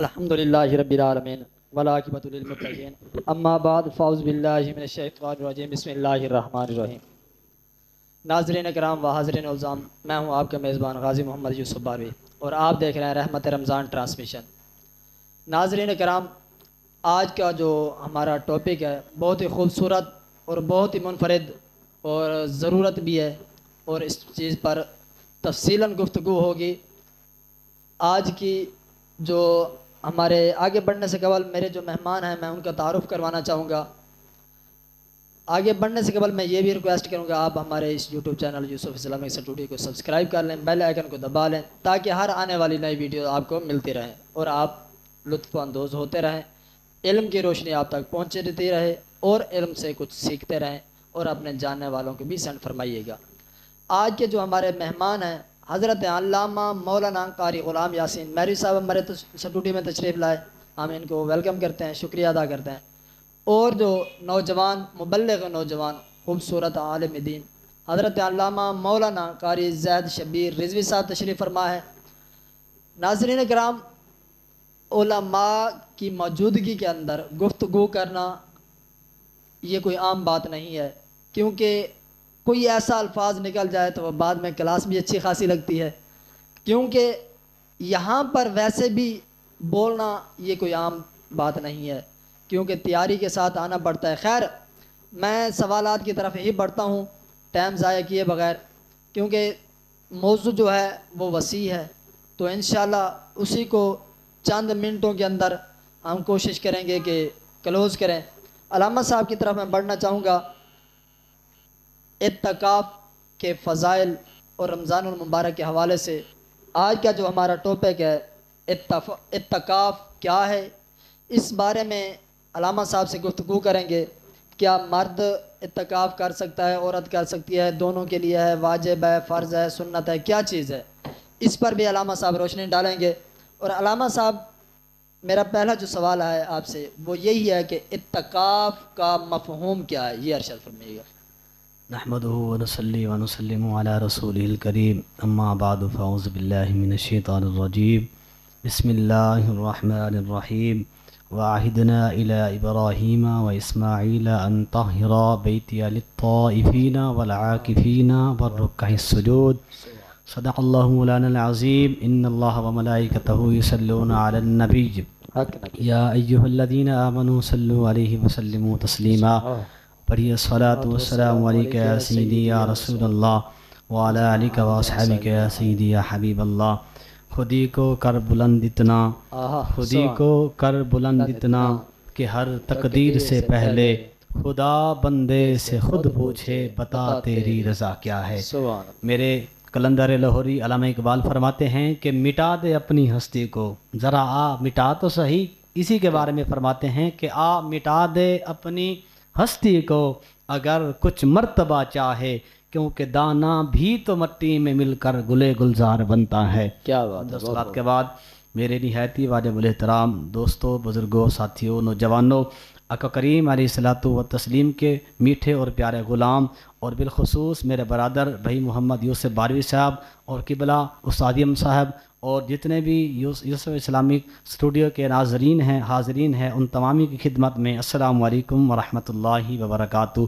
الحمدللہ رب العالمین والعاقبۃ للمتقین اما بعد فاعوذ باللہ من الشیطان الرجیم بسم اللہ الرحمن الرحیم۔ ناظرین کرام و حاضرین الزام، میں ہوں آپ کا میزبان غازی محمد یوسف باروی اور آپ دیکھ رہے ہیں رحمت رمضان ٹرانسمیشن۔ ناظرین کرام، آج کا جو ہمارا ٹاپک ہے بہت ہی خوبصورت اور بہت ہی منفرد اور ضرورت بھی ہے، اور اس چیز پر تفصیلاً گفتگو ہوگی۔ آج کی جو ہمارے آگے بڑھنے سے قبل میرے جو مہمان ہیں میں ان کا تعارف کروانا چاہوں گا۔ آگے بڑھنے سے قبل میں یہ بھی ریکویسٹ کروں گا آپ ہمارے اس یوٹیوب چینل یوسف اسلامک اسٹوڈیو کو سبسکرائب کر لیں، بیل آئیکن کو دبا لیں تاکہ ہر آنے والی نئی ویڈیو آپ کو ملتی رہیں اور آپ لطف اندوز ہوتے رہیں، علم کی روشنی آپ تک پہنچتی رہے اور علم سے کچھ سیکھتے رہیں، اور اپنے جاننے والوں کو بھی سینڈ فرمائیے گا۔ آج کے جو ہمارے مہمان ہیں حضرت علامہ مولانا قاری غلام یاسین میری صاحب ہمارے اسٹوڈیو میں تشریف لائے، ہم ان کو ویلکم کرتے ہیں، شکریہ ادا کرتے ہیں۔ اور جو نوجوان مبلغ نوجوان خوبصورت عالم دین حضرت علامہ مولانا قاری زید شبیر رضوی صاحب تشریف فرما ہے۔ ناظرین کرام، علماء کی موجودگی کے اندر گفتگو کرنا یہ کوئی عام بات نہیں ہے، کیونکہ کوئی ایسا الفاظ نکل جائے تو وہ بعد میں کلاس بھی اچھی خاصی لگتی ہے، کیونکہ یہاں پر ویسے بھی بولنا یہ کوئی عام بات نہیں ہے، کیونکہ تیاری کے ساتھ آنا پڑتا ہے۔ خیر، میں سوالات کی طرف ہی بڑھتا ہوں ٹائم ضائع کیے بغیر، کیونکہ موضوع جو ہے وہ وسیع ہے، تو انشاءاللہ اسی کو چند منٹوں کے اندر ہم کوشش کریں گے کہ کلوز کریں۔ علامہ صاحب کی طرف میں بڑھنا چاہوں گا۔ اعتکاف کے فضائل اور رمضان المبارک کے حوالے سے آج کا جو ہمارا ٹاپک ہے اعتکاف کیا ہے، اس بارے میں علامہ صاحب سے گفتگو کریں گے۔ کیا مرد اعتکاف کر سکتا ہے، عورت کر سکتی ہے، دونوں کے لیے ہے، واجب ہے، فرض ہے، سنت ہے، کیا چیز ہے، اس پر بھی علامہ صاحب روشنی ڈالیں گے۔ اور علامہ صاحب، میرا پہلا جو سوال ہے آپ سے وہ یہی ہے کہ اعتکاف کا مفہوم کیا ہے، یہ ارشاد فرمائیے گا۔ نحمده ونصلي ونسلم على رسوله الكريم اما بعد فاعوذ بالله من الشيطان الرجيم بسم الله الرحمن الرحيم وعهدنا الى ابراهيم واسماعيل ان طهرا بيتي للطائفين والعاكفين والركع السجود صدق الله مولانا العظيم ان الله وملائكته يصلون على النبي يا ايها الذين امنوا صلوا عليه وسلموا تسليما پڑھیے الصلاۃ والسلام علیک یا سیدی یا رسول اللہ وعلی آلک و اصحابک یا سیدی یا حبیب اللہ۔ خودی کو کر بلند اتنا، خودی کو کر بلند اتنا کہ ہر تقدیر سے پہلے خدا بندے سے خود پوچھے بتا تیری رضا کیا ہے۔ میرے قلندر لاہوری علامہ اقبال فرماتے ہیں کہ مٹا دے اپنی ہستی کو، ذرا آ مٹا تو صحیح۔ اسی کے بارے میں فرماتے ہیں کہ آ مٹا دے اپنی ہستی کو اگر کچھ مرتبہ چاہے، کیونکہ دانا بھی تو مٹی میں مل کر گلے گلزار بنتا ہے۔ کیا بات ہے۔ دوستات کے بعد میرے نہایتی واجب الاحترام دوستوں، بزرگوں، ساتھیوں، نوجوانوں، آقا کریم علیہ الصلوۃ والتسلیم کے میٹھے اور پیارے غلام، اور بالخصوص میرے برادر بھائی محمد یوسف باروی صاحب اور قبلہ استادیم صاحب، اور جتنے بھی یوسف اسلامک اسٹوڈیو کے ناظرین ہیں، حاضرین ہیں، ان تمامی کی خدمت میں السلام علیکم ورحمۃ اللہ وبرکاتہ۔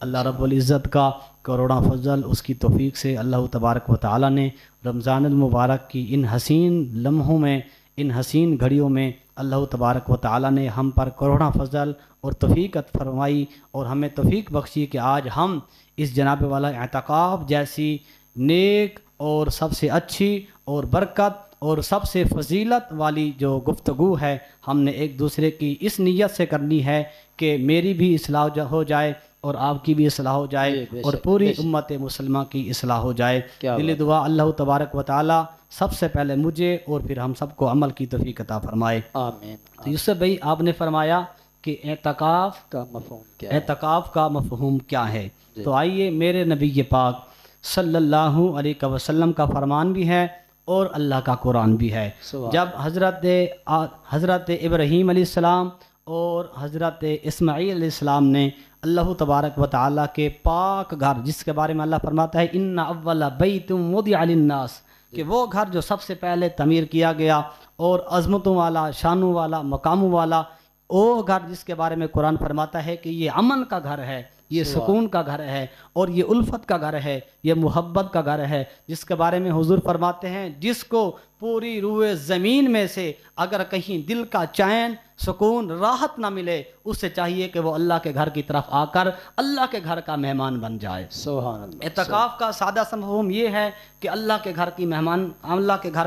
اللہ رب العزت کا کروڑاں فضل، اس کی توفیق سے اللہ تبارک و تعالیٰ نے رمضان المبارک کی ان حسین لمحوں میں، ان حسین گھڑیوں میں اللہ تبارک و تعالیٰ نے ہم پر کروڑاں فضل اور توفیق عطا فرمائی، اور ہمیں توفیق بخشی کہ آج ہم اس جناب والا اعتکاف جیسی نیک اور سب سے اچھی اور برکت اور سب سے فضیلت والی جو گفتگو ہے، ہم نے ایک دوسرے کی اس نیت سے کرنی ہے کہ میری بھی اصلاح ہو جائے اور آپ کی بھی اصلاح ہو جائے اور پوری امت مسلمہ کی اصلاح ہو جائے۔ دل دعا اللہ تبارک و تعالی سب سے پہلے مجھے اور پھر ہم سب کو عمل کی توفیق عطا فرمائے، آمین۔ تو یوسف بھائی، آپ نے فرمایا کہ اعتکاف کا مفہوم کیا ہے، اعتکاف کا مفہوم کیا ہے؟ تو آئیے، میرے نبی پاک صلی اللہ علیہ وسلم کا فرمان بھی ہے اور اللہ کا قرآن بھی ہے۔ جب حضرت ابراہیم علیہ السلام اور حضرت اسماعیل علیہ السلام نے اللہ تبارک و تعالیٰ کے پاک گھر، جس کے بارے میں اللہ فرماتا ہے ان اول بیت وضع للناس، کہ وہ گھر جو سب سے پہلے تعمیر کیا گیا اور عظمتوں والا، شانوں والا، مقاموں والا، وہ گھر جس کے بارے میں قرآن فرماتا ہے کہ یہ امن کا گھر ہے، یہ سکون کا گھر ہے، اور یہ الفت کا گھر ہے، یہ محبت کا گھر ہے، جس کے بارے میں حضور فرماتے ہیں جس کو پوری روئے زمین میں سے اگر کہیں دل کا چین، سکون، راحت نہ ملے، اس سے چاہیے کہ وہ اللہ کے گھر کی طرف آ کر اللہ کے گھر کا مہمان بن جائے۔ سبحان اللہ۔ اعتکاف کا سادہ سا مفہوم یہ ہے کہ اللہ کے گھر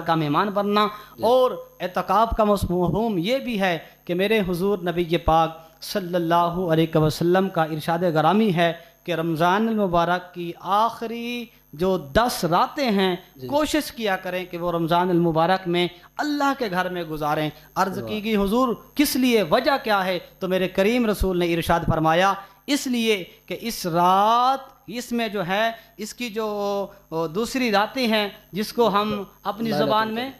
کا مہمان بننا، اور اعتکاف کا مفہوم یہ بھی ہے کہ میرے حضور نبی پاک صلی اللہ علیہ وسلم کا ارشاد گرامی ہے کہ رمضان المبارک کی آخری جو 10 راتیں ہیں کوشش کیا کریں کہ وہ رمضان المبارک میں اللہ کے گھر میں گزاریں۔ عرض کی گئی حضور کس لیے، وجہ کیا ہے؟ تو میرے کریم رسول نے ارشاد فرمایا اس لیے کہ اس رات، اس میں جو ہے اس کی جو دوسری راتیں ہیں جس کو ہم اپنی زبان میں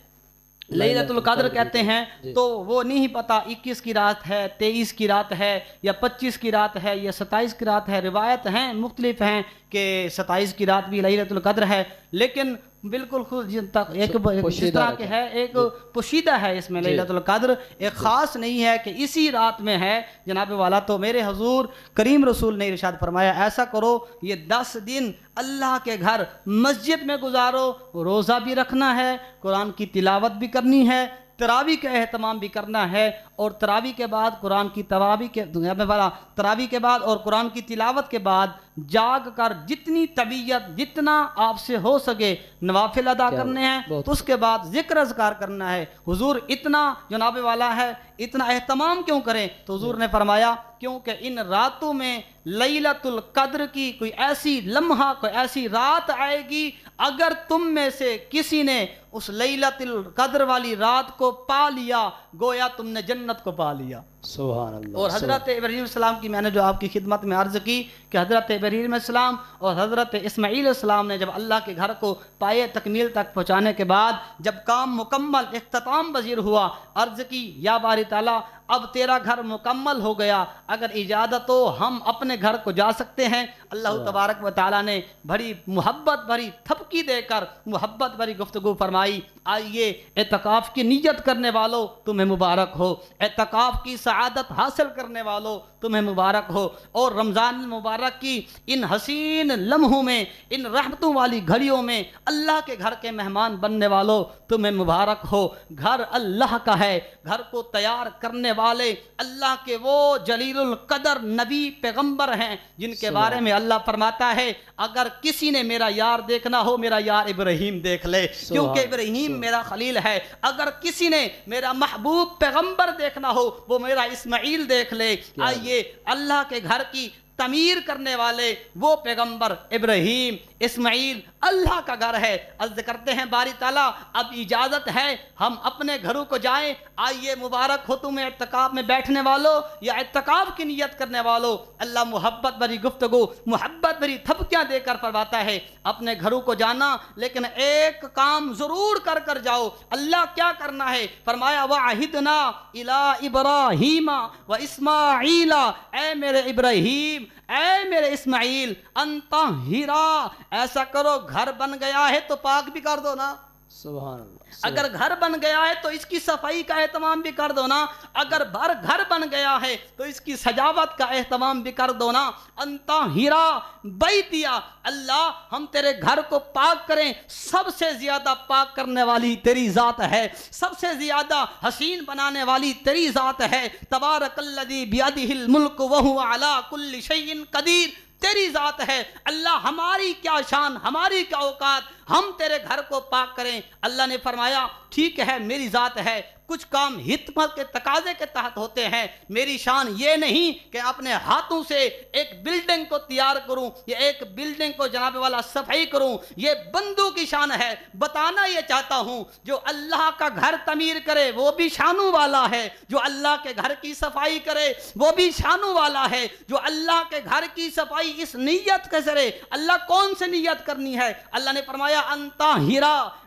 لیلۃ القدر کہتے ہیں، تو وہ نہیں پتہ 21 کی رات ہے، 23 کی رات ہے، یا 25 کی رات ہے، یا 27 کی رات ہے۔ روایت ہیں مختلف ہیں کہ 27 کی رات بھی لیلۃ القدر ہے، لیکن بالکل خود جس طرح کے ہے ایک پوشیدہ ہے اس میں لیلۃ القدر، ایک خاص نہیں ہے کہ اسی رات میں ہے جناب والا۔ تو میرے حضور کریم رسول نے ارشاد فرمایا ایسا کرو، یہ 10 دن اللہ کے گھر مسجد میں گزارو، روزہ بھی رکھنا ہے، قرآن کی تلاوت بھی کرنی ہے، تراویح کا اہتمام بھی کرنا ہے، اور تراویح کے بعد تراویح کے بعد اور قرآن کی تلاوت کے بعد جاگ کر جتنی طبیعت، جتنا آپ سے ہو سکے نوافل ادا کرنے ہیں، اس کے بعد ذکر اذکار کرنا ہے۔ حضور اتنا جناب والا ہے، اتنا اہتمام کیوں کریں؟ تو حضور نے فرمایا کیونکہ ان راتوں میں لیلۃ القدر کی کوئی ایسی لمحہ، کوئی ایسی رات آئے گی، اگر تم میں سے کسی نے اس لیلۃ القدر والی رات کو پا لیا گویا تم نے جنت کو پا لیا۔ سبحان اللہ۔ اور حضرت ابراہیم علیہ السلام کی میں نے جو آپ کی خدمت میں عرض کی کہ حضرت ابراہیم علیہ السلام اور حضرت اسماعیل علیہ السلام نے جب اللہ کے گھر کو پائے تکمیل تک پہنچانے کے بعد جب کام مکمل، اختتام پذیر ہوا، عرض کی یا باری تعالیٰ اب تیرا گھر مکمل ہو گیا، اگر اجازت ہو ہم اپنے گھر کو جا سکتے ہیں۔ اللہ تبارک و تعالیٰ نے بڑی محبت بھری تھپکی دے کر محبت بھری گفتگو فرمائی، آئیے اعتکاف کی نیت کرنے والوں تمہیں مبارک ہو، اعتکاف کی سعادت حاصل کرنے والوں تمہیں مبارک ہو، اور رمضان المبارک کی ان حسین لمحوں میں، ان رحمتوں والی گھڑیوں میں اللہ کے گھر کے مہمان بننے والوں تمہیں مبارک ہو۔ گھر اللہ کا ہے، گھر کو تیار کرنے والے اللہ کے وہ جلیل القدر نبی پیغمبر ہیں جن کے بارے میں اللہ فرماتا ہے اگر کسی نے میرا یار دیکھنا ہو میرا یار ابراہیم دیکھ لے، کیونکہ ابراہیم میرا خلیل ہے۔ اگر کسی نے میرا محبوب پیغمبر دیکھنا ہو وہ میرا اسماعیل دیکھ لے۔ آئیے اللہ کے گھر کی تعمیر کرنے والے وہ پیغمبر ابراہیم، اسماعیل اللہ کا گھر ہے۔ عرض کرتے ہیں باری تعالیٰ اب اجازت ہے ہم اپنے گھروں کو جائیں، آئیے مبارک ہو تمہیں اعتکاف میں بیٹھنے والوں یا اعتکاف کی نیت کرنے والوں۔ اللہ محبت بھری گفتگو، محبت بھری تھپکیاں دے کر فرماتا ہے اپنے گھروں کو جانا، لیکن ایک کام ضرور کر کر جاؤ۔ اللہ کیا کرنا ہے؟ فرمایا وَعَهِدْنَا إِلَىٰ إِبْرَاهِيمَ وَإِسْمَاعِيلَ، اے میرے ابراہیم، اے میرے اسماعیل، انطہرا، ایسا کرو گھر بن گیا ہے تو پاک بھی کر دو نا۔ سبحان اللہ۔ اگر گھر بن گیا ہے تو اس کی صفائی کا اہتمام بھی کر دو نا، اگر گھر بن گیا ہے تو اس کی سجاوٹ کا اہتمام بھی کر دو نا۔ انطہرا بیتیا، اللہ ہم تیرے گھر کو پاک کریں، سب سے زیادہ پاک کرنے والی تیری ذات ہے، سب سے زیادہ حسین بنانے والی تیری ذات ہے۔ تبارک الذی بیدہ الملک وہو علی کل شیء قدیر، تیری ذات ہے۔ اللہ ہماری کیا شان، ہماری کیا اوقات، ہم تیرے گھر کو پاک کریں۔ اللہ نے فرمایا ٹھیک ہے میری ذات ہے، کچھ کام حکمت کے تقاضے کے تحت ہوتے ہیں، میری شان یہ نہیں کہ اپنے ہاتھوں سے ایک بلڈنگ کو تیار کروں یا ایک بلڈنگ کو جناب والا صفائی کروں، یہ بندوں کی شان ہے۔ بتانا یہ چاہتا ہوں جو اللہ کا گھر تعمیر کرے وہ بھی شانوں والا ہے، جو اللہ کے گھر کی صفائی کرے وہ بھی شانوں والا ہے، جو اللہ کے گھر کی صفائی اس نیت کے ذریعے، اللہ کون سے نیت کرنی ہے؟ اللہ نے فرمایا انطہرا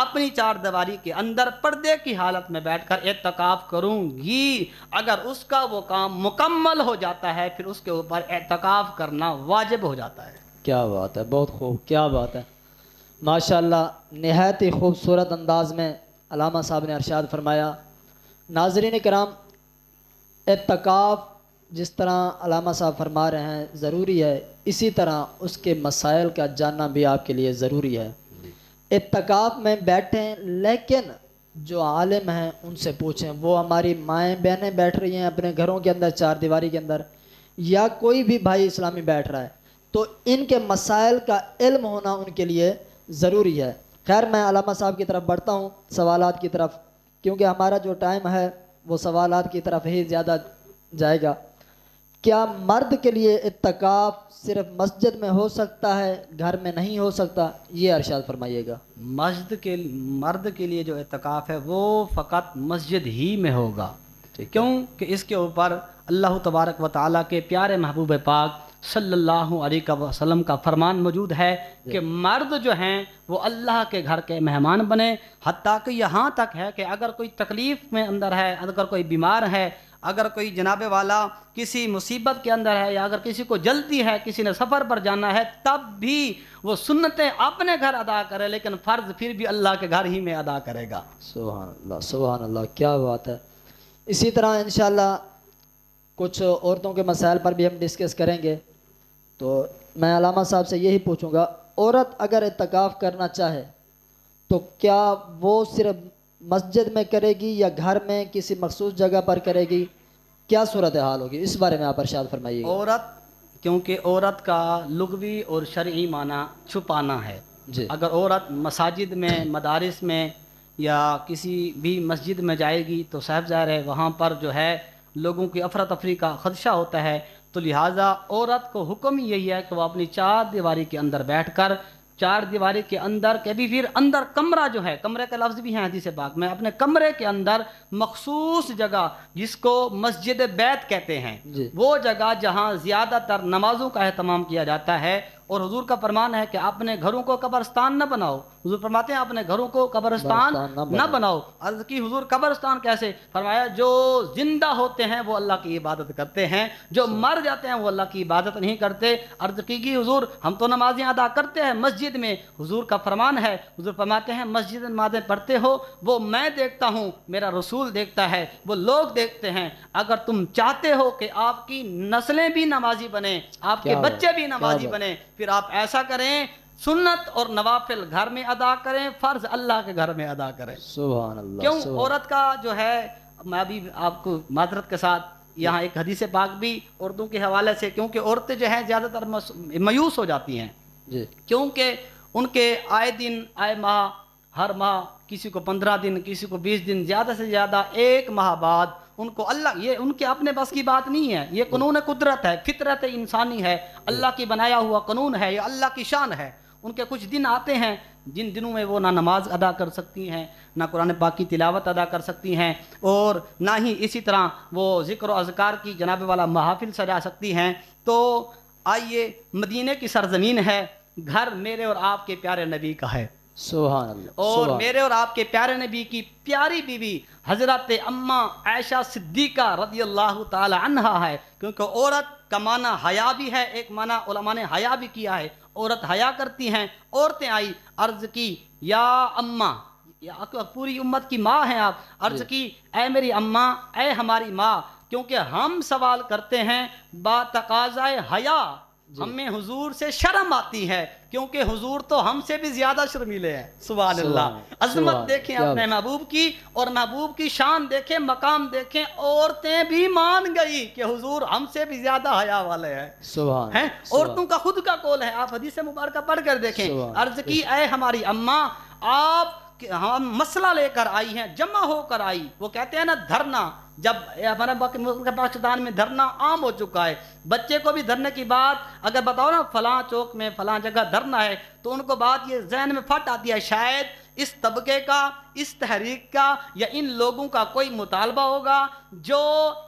اپنی چار دیواری کے اندر پردے کی حالت میں بیٹھ کر اعتکاف کروں گی، اگر اس کا وہ کام مکمل ہو جاتا ہے پھر اس کے اوپر اعتکاف کرنا واجب ہو جاتا ہے۔ کیا بات ہے، بہت خوب، کیا بات ہے، ماشاءاللہ نہایت ہی خوبصورت انداز میں علامہ صاحب نے ارشاد فرمایا۔ ناظرین کرام، اعتکاف جس طرح علامہ صاحب فرما رہے ہیں ضروری ہے، اسی طرح اس کے مسائل کا جاننا بھی آپ کے لیے ضروری ہے۔ اعتکاف میں بیٹھیں لیکن جو عالم ہیں ان سے پوچھیں، وہ ہماری مائیں بہنیں بیٹھ رہی ہیں اپنے گھروں کے اندر چار دیواری کے اندر، یا کوئی بھی بھائی اسلامی بیٹھ رہا ہے، تو ان کے مسائل کا علم ہونا ان کے لیے ضروری ہے۔ خیر میں علامہ صاحب کی طرف بڑھتا ہوں، سوالات کی طرف، کیونکہ ہمارا جو ٹائم ہے وہ سوالات کی طرف ہی زیادہ جائے گا۔ کیا مرد کے لیے اعتکاف صرف مسجد میں ہو سکتا ہے، گھر میں نہیں ہو سکتا؟ یہ ارشاد فرمائیے گا۔ مرد کے لیے جو اعتکاف ہے وہ فقط مسجد ہی میں ہوگا، کیوں کہ اس کے اوپر اللہ تبارک و تعالیٰ کے پیارے محبوب پاک صلی اللہ علیہ وسلم کا فرمان موجود ہے کہ مرد جو ہیں وہ اللہ کے گھر کے مہمان بنے، حتیٰ کہ یہاں تک ہے کہ اگر کوئی تکلیف میں اندر ہے، اگر کوئی بیمار ہے، اگر کوئی جناب والا کسی مصیبت کے اندر ہے، یا اگر کسی کو جلدی ہے، کسی نے سفر پر جانا ہے، تب بھی وہ سنتیں اپنے گھر ادا کرے لیکن فرض پھر بھی اللہ کے گھر ہی میں ادا کرے گا۔ سبحان اللہ، سبحان اللہ، کیا بات ہے۔ اسی طرح انشاءاللہ کچھ عورتوں کے مسائل پر بھی ہم ڈسکس کریں گے، تو میں علامہ صاحب سے یہی پوچھوں گا، عورت اگر اعتکاف کرنا چاہے تو کیا وہ صرف مسجد میں کرے گی یا گھر میں کسی مخصوص جگہ پر کرے گی؟ کیا صورتحال ہوگی، اس بارے میں آپ ارشاد فرمائیے گا۔ کیونکہ عورت کا لغوی اور شرعی معنی چھپانا ہے جی، اگر عورت مساجد میں، مدارس میں یا کسی بھی مسجد میں جائے گی تو صاحب ظاہر ہے وہاں پر جو ہے لوگوں کی افراتفری کا خدشہ ہوتا ہے، تو لہٰذا عورت کو حکم یہی ہے کہ وہ اپنی چار دیواری کے اندر بیٹھ کر، چار دیواری کے اندر کبھی پھر اندر کمرہ جو ہے، کمرے کا لفظ بھی ہے حدیث پاک میں، اپنے کمرے کے اندر مخصوص جگہ جس کو مسجد بیت کہتے ہیں، جی، وہ جگہ جہاں زیادہ تر نمازوں کا اہتمام کیا جاتا ہے، اور حضور کا فرمان ہے کہ اپنے گھروں کو قبرستان نہ بناؤ، حضور فرماتے ہیں اپنے گھروں کو قبرستان نہ بناؤ۔ عرض کی حضور قبرستان کیسے؟ فرمایا جو زندہ ہوتے ہیں وہ اللہ کی عبادت کرتے ہیں، جو مر جاتے ہیں وہ اللہ کی عبادت نہیں کرتے۔ عرض کی حضور ہم تو نمازیں ادا کرتے ہیں مسجد میں، حضور کا فرمان ہے، حضور فرماتے ہیں مسجد میں نمازیں پڑھتے ہو وہ میں دیکھتا ہوں، میرا رسول دیکھتا ہے، وہ لوگ دیکھتے ہیں، اگر تم چاہتے ہو کہ آپ کی نسلیں بھی نمازی بنیں، آپ کے بچے بھی نمازی بنیں، پھر آپ ایسا کریں سنت اور نوافل گھر میں ادا کریں، فرض اللہ کے گھر میں ادا کریں۔ سبحان اللہ۔ کیوں عورت کا جو ہے، میں بھی آپ کو معذرت کے ساتھ یہاں ایک حدیث پاک بھی اردو کے حوالے سے، کیونکہ عورتیں جو ہیں زیادہ تر مایوس ہو جاتی ہیں، جی، کیونکہ ان کے آئے دن، آئے ماہ، ہر ماہ کسی کو 15 دن، کسی کو 20 دن، زیادہ سے زیادہ 1 ماہ بعد ان کو اللہ، یہ ان کے اپنے بس کی بات نہیں ہے، یہ قانون قدرت ہے، فطرت انسانی ہے، اللہ کی بنایا ہوا قانون ہے، یہ اللہ کی شان ہے۔ ان کے کچھ دن آتے ہیں جن دنوں میں وہ نہ نماز ادا کر سکتی ہیں، نہ قرآن پاک کی تلاوت ادا کر سکتی ہیں، اور نہ ہی اسی طرح وہ ذکر و اذکار کی جناب والا محافل سجا سکتی ہیں۔ تو آئیے، مدینے کی سرزمین ہے، گھر میرے اور آپ کے پیارے نبی کا ہے، سبحان اللہ، اور میرے اور آپ کے پیارے نبی کی پیاری بیوی حضرت اماں عائشہ صدیقہ رضی اللہ تعالی عنہا ہے، کیونکہ عورت کا معنی حیا بھی ہے، ایک معنی علماء نے حیا بھی کیا ہے، عورت حیا کرتی ہیں۔ عورتیں آئی، عرض کی یا اماں، یا پوری امت کی ماں ہیں آپ، عرض کی اے میری اماں، اے ہماری ماں، کیونکہ ہم سوال کرتے ہیں با تقاضائے حیا، ہمیں حضور سے شرم آتی ہے، کیونکہ حضور تو ہم سے بھی زیادہ شرمیلے ہیں۔ سبحان اللہ، عظمت دیکھیں اپنے محبوب کی، اور محبوب کی شان دیکھیں، مقام دیکھیں، عورتیں بھی مان گئی کہ حضور ہم سے بھی زیادہ حیا والے ہیں۔ سبحان، عورتوں کا خود کا قول ہے، آپ حدیث مبارکہ پڑھ کر دیکھیں۔ عرض کی اے ہماری اماں، آپ ہم مسئلہ لے کر آئی ہیں، جمع ہو کر آئی، وہ کہتے ہیں نا دھرنا، جب ہمارے پاکستان میں دھرنا عام ہو چکا ہے، بچے کو بھی دھرنے کی بات اگر بتاؤ نا فلاں چوک میں فلاں جگہ دھرنا ہے، تو ان کو بات یہ ذہن میں پھٹ آتی ہے شاید اس طبقے کا، اس تحریک کا یا ان لوگوں کا کوئی مطالبہ ہوگا جو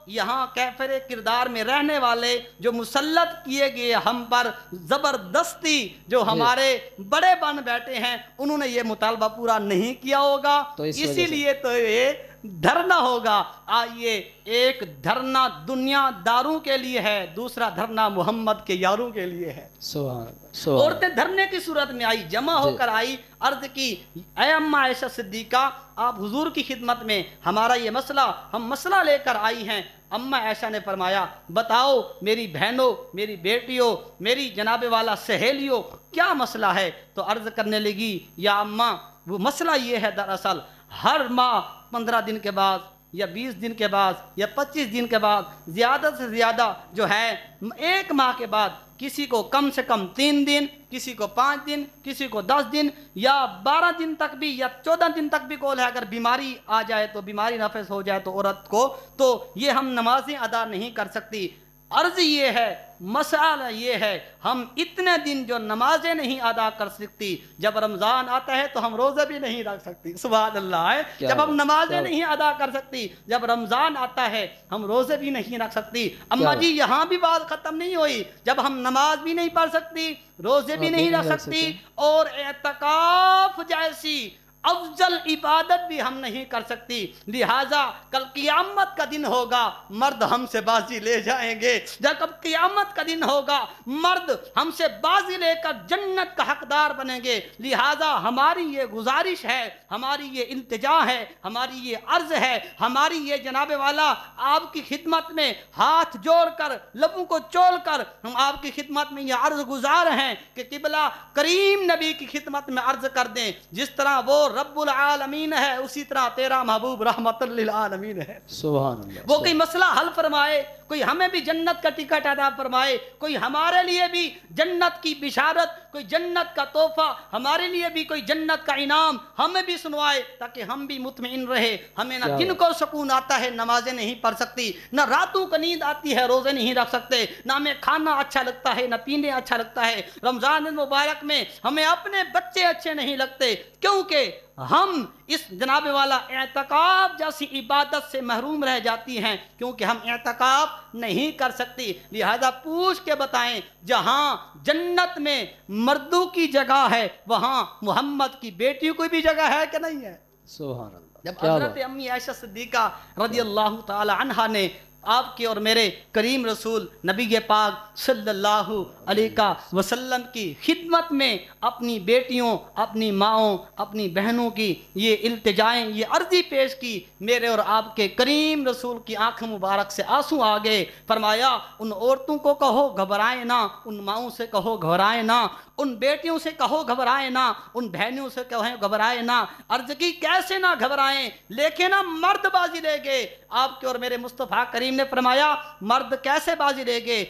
یہاں کیفر کردار میں رہنے والے، جو مسلط کیے گئے ہم پر زبردستی جو ہمارے بڑے بن بیٹھے ہیں، انہوں نے یہ مطالبہ پورا نہیں کیا ہوگا، تو اس اسی لیے تو یہ دھرنا ہوگا۔ آئیے، ایک دھرنا دنیا داروں کے لیے ہے، دوسرا دھرنا محمد کے یاروں کے لیے ہے۔ سبحان اللہ۔ عورتیں دھرنے کی صورت میں آئی، جمع ہو کر آئی، عرض کی اے اماں عائشہ صدیقہ، آپ حضور کی خدمت میں ہمارا یہ مسئلہ، ہم مسئلہ لے کر آئی ہیں۔ اماں عائشہ نے فرمایا بتاؤ میری بہنوں، میری بیٹیوں، میری جناب والا سہیلیوں، کیا مسئلہ ہے؟ تو عرض کرنے لگی یا اماں وہ مسئلہ یہ ہے، دراصل ہر ماہ 15 دن کے بعد یا 20 دن کے بعد یا 25 دن کے بعد، زیادہ سے زیادہ جو ہے ایک ماہ کے بعد، کسی کو کم سے کم 3 دن، کسی کو 5 دن، کسی کو 10 دن یا 12 دن تک بھی یا 14 دن تک بھی کول ہے، اگر بیماری آ جائے تو، بیماری نافذ ہو جائے تو عورت کو، تو یہ ہم نمازیں ادا نہیں کر سکتی۔ عرض یہ ہے، مسئلہ یہ ہے، ہم اتنے دن جو نمازیں نہیں ادا کر سکتی، جب رمضان آتا ہے تو ہم روزے بھی نہیں رکھ سکتی۔ سبحان اللہ ہے، جب ہم نمازیں نہیں ادا کر سکتی، جب رمضان آتا ہے ہم روزے بھی نہیں رکھ سکتی۔ اماں جی یہاں بھی بات ختم نہیں ہوئی، جب ہم نماز بھی نہیں پڑھ سکتی، روزے بھی نہیں رکھ سکتی، اور اعتکاف جیسی افضل عبادت بھی ہم نہیں کر سکتی، لہٰذا کل قیامت کا دن ہوگا، مرد ہم سے بازی لے جائیں گے۔ جب قیامت کا دن ہوگا، مرد ہم سے بازی لے کر جنت کا حقدار بنیں گے، لہٰذا ہماری یہ گزارش ہے، ہماری یہ التجا ہے، ہماری یہ عرض ہے، ہماری یہ جناب والا آپ کی خدمت میں ہاتھ جوڑ کر، لبوں کو چول کر ہم آپ کی خدمت میں یہ عرض گزار ہیں کہ قبلہ کریم نبی کی خدمت میں عرض کر دیں، جس طرح وہ رب العالمین ہے اسی طرح تیرا محبوب رحمت للعالمین ہے۔ سبحان اللہ۔ وہ کوئی مسئلہ حل فرمائے، کوئی ہمیں بھی جنت کا ٹکٹ ادا فرمائے، کوئی ہمارے لیے بھی جنت کی بشارت، کوئی جنت کا تحفہ، ہمارے لیے بھی کوئی جنت کا انعام ہمیں بھی سنوائے، تاکہ ہم بھی مطمئن رہے۔ ہمیں نہ دن کو سکون آتا ہے نمازیں نہیں پڑھ سکتی، نہ راتوں کو نیند آتی ہے روزے نہیں رکھ سکتے، نہ ہمیں کھانا اچھا لگتا ہے، نہ پینے اچھا لگتا ہے، رمضان المبارک میں ہمیں اپنے بچے اچھے نہیں لگتے، کیونکہ ہم اس جناب والا اعتکاف جیسی عبادت سے محروم رہ جاتی ہیں، کیونکہ ہم اعتکاف نہیں کر سکتی۔ لہذا پوچھ کے بتائیں، جہاں جنت میں مردوں کی جگہ ہے، وہاں محمد کی بیٹیوں کی بھی جگہ ہے کہ نہیں ہے؟ سبحان اللہ۔ جب حضرت امی عائشہ صدیقہ رضی اللہ تعالی عنہا نے آپ کے اور میرے کریم رسول نبی پاک صلی اللہ علیہ وسلم کی خدمت میں اپنی بیٹیوں، اپنی ماؤں، اپنی بہنوں کی یہ التجائیں، یہ عرضی پیش کی، میرے اور آپ کے کریم رسول کی آنکھ مبارک سے آنسو آ گئے۔ فرمایا ان عورتوں کو کہو گھبرائیں نہ، ان ماؤں سے کہو گھبرائیں نہ، ان بیٹیوں سے کہو گھبرائیں نہ، ان بہنوں سے کہو گھبرائیں نہ۔ عرض کی کیسے نہ گھبرائیں، لیکن ہم مرد بازی لے گئے۔ آپ کے اور میرے مصطفیٰ کریم نے فرمایا مرد کیسے بازی لے گئے؟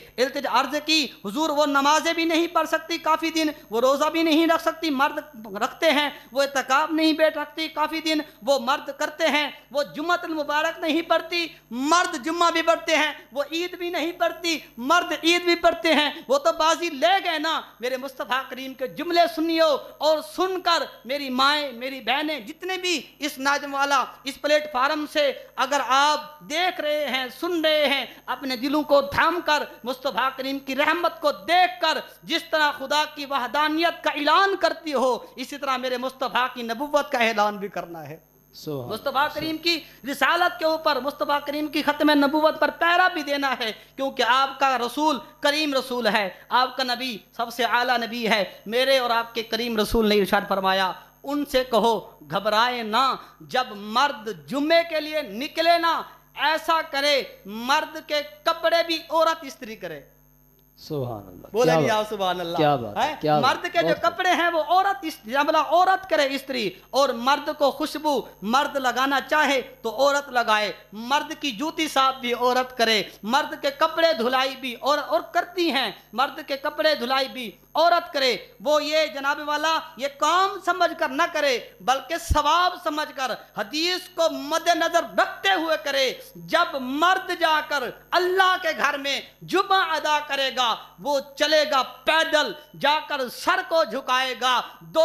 عرض کی حضور وہ نمازیں بھی نہیں پڑھ سکتی کافی دن، وہ روزہ بھی نہیں رکھ سکتی، مرد رکھتے ہیں، وہ اعتکاف نہیں بیٹھ رکھتی کافی دن، وہ مرد کرتے ہیں، وہ جمعہ المبارک نہیں پڑھتی، مرد جمعہ بھی پڑھتے ہیں، وہ عید بھی نہیں پڑھتی، مرد عید بھی پڑھتے ہیں، وہ تو بازی لے گئے نا۔ میرے مصطفیٰ کریم کے جملے سنیو، اور سن کر میری مائیں، میری بہنیں، جتنے بھی اس ناظم والا اس پلیٹ فارم سے اگر آپ دیکھ رہے ہیں، سن رہے ہیں، اپنے دلوں کو تھام کر مصطفیٰ کریم کی رحمت کو دیکھ کر جس طرح خدا کی وحدانیت کا اعلان کرتی ہو، اسی طرح میرے مصطفیٰ کی نبوت کا اعلان بھی کرنا ہے۔ مصطفیٰ کریم کی رسالت کے اوپر، مصطفیٰ کریم کی ختم نبوت پر پہرا بھی دینا ہے، کیونکہ آپ کا رسول کریم رسول ہے، آپ کا نبی سب سے اعلیٰ نبی ہے۔ میرے اور آپ کے کریم رسول نے ارشاد فرمایا ان سے کہو گھبرائے نہ، جب مرد جمعے کے لیے نکلے نا، ایسا کرے مرد کے کپڑے بھی عورت استری کرے۔ سبحان اللہ، بولے نہیں آپ سبحان اللہ؟ کیا بات ہے، مرد کے جو کپڑے ہیں وہ عورت کرے استری، اور مرد کو خوشبو مرد لگانا چاہے تو عورت لگائے، مرد کی جوتی صاف بھی عورت کرے، مرد کے کپڑے دھلائی بھی اور کرتی ہیں، مرد کے کپڑے دھلائی بھی عورت کرے۔ وہ یہ جناب والا یہ کام سمجھ کر نہ کرے، بلکہ ثواب سمجھ کر حدیث کو مد نظر رکھتے ہوئے کرے۔ جب مرد جا کر اللہ کے گھر میں جمعہ ادا کرے گا، وہ چلے گا پیدل، جا کر سر کو جھکائے گا، 2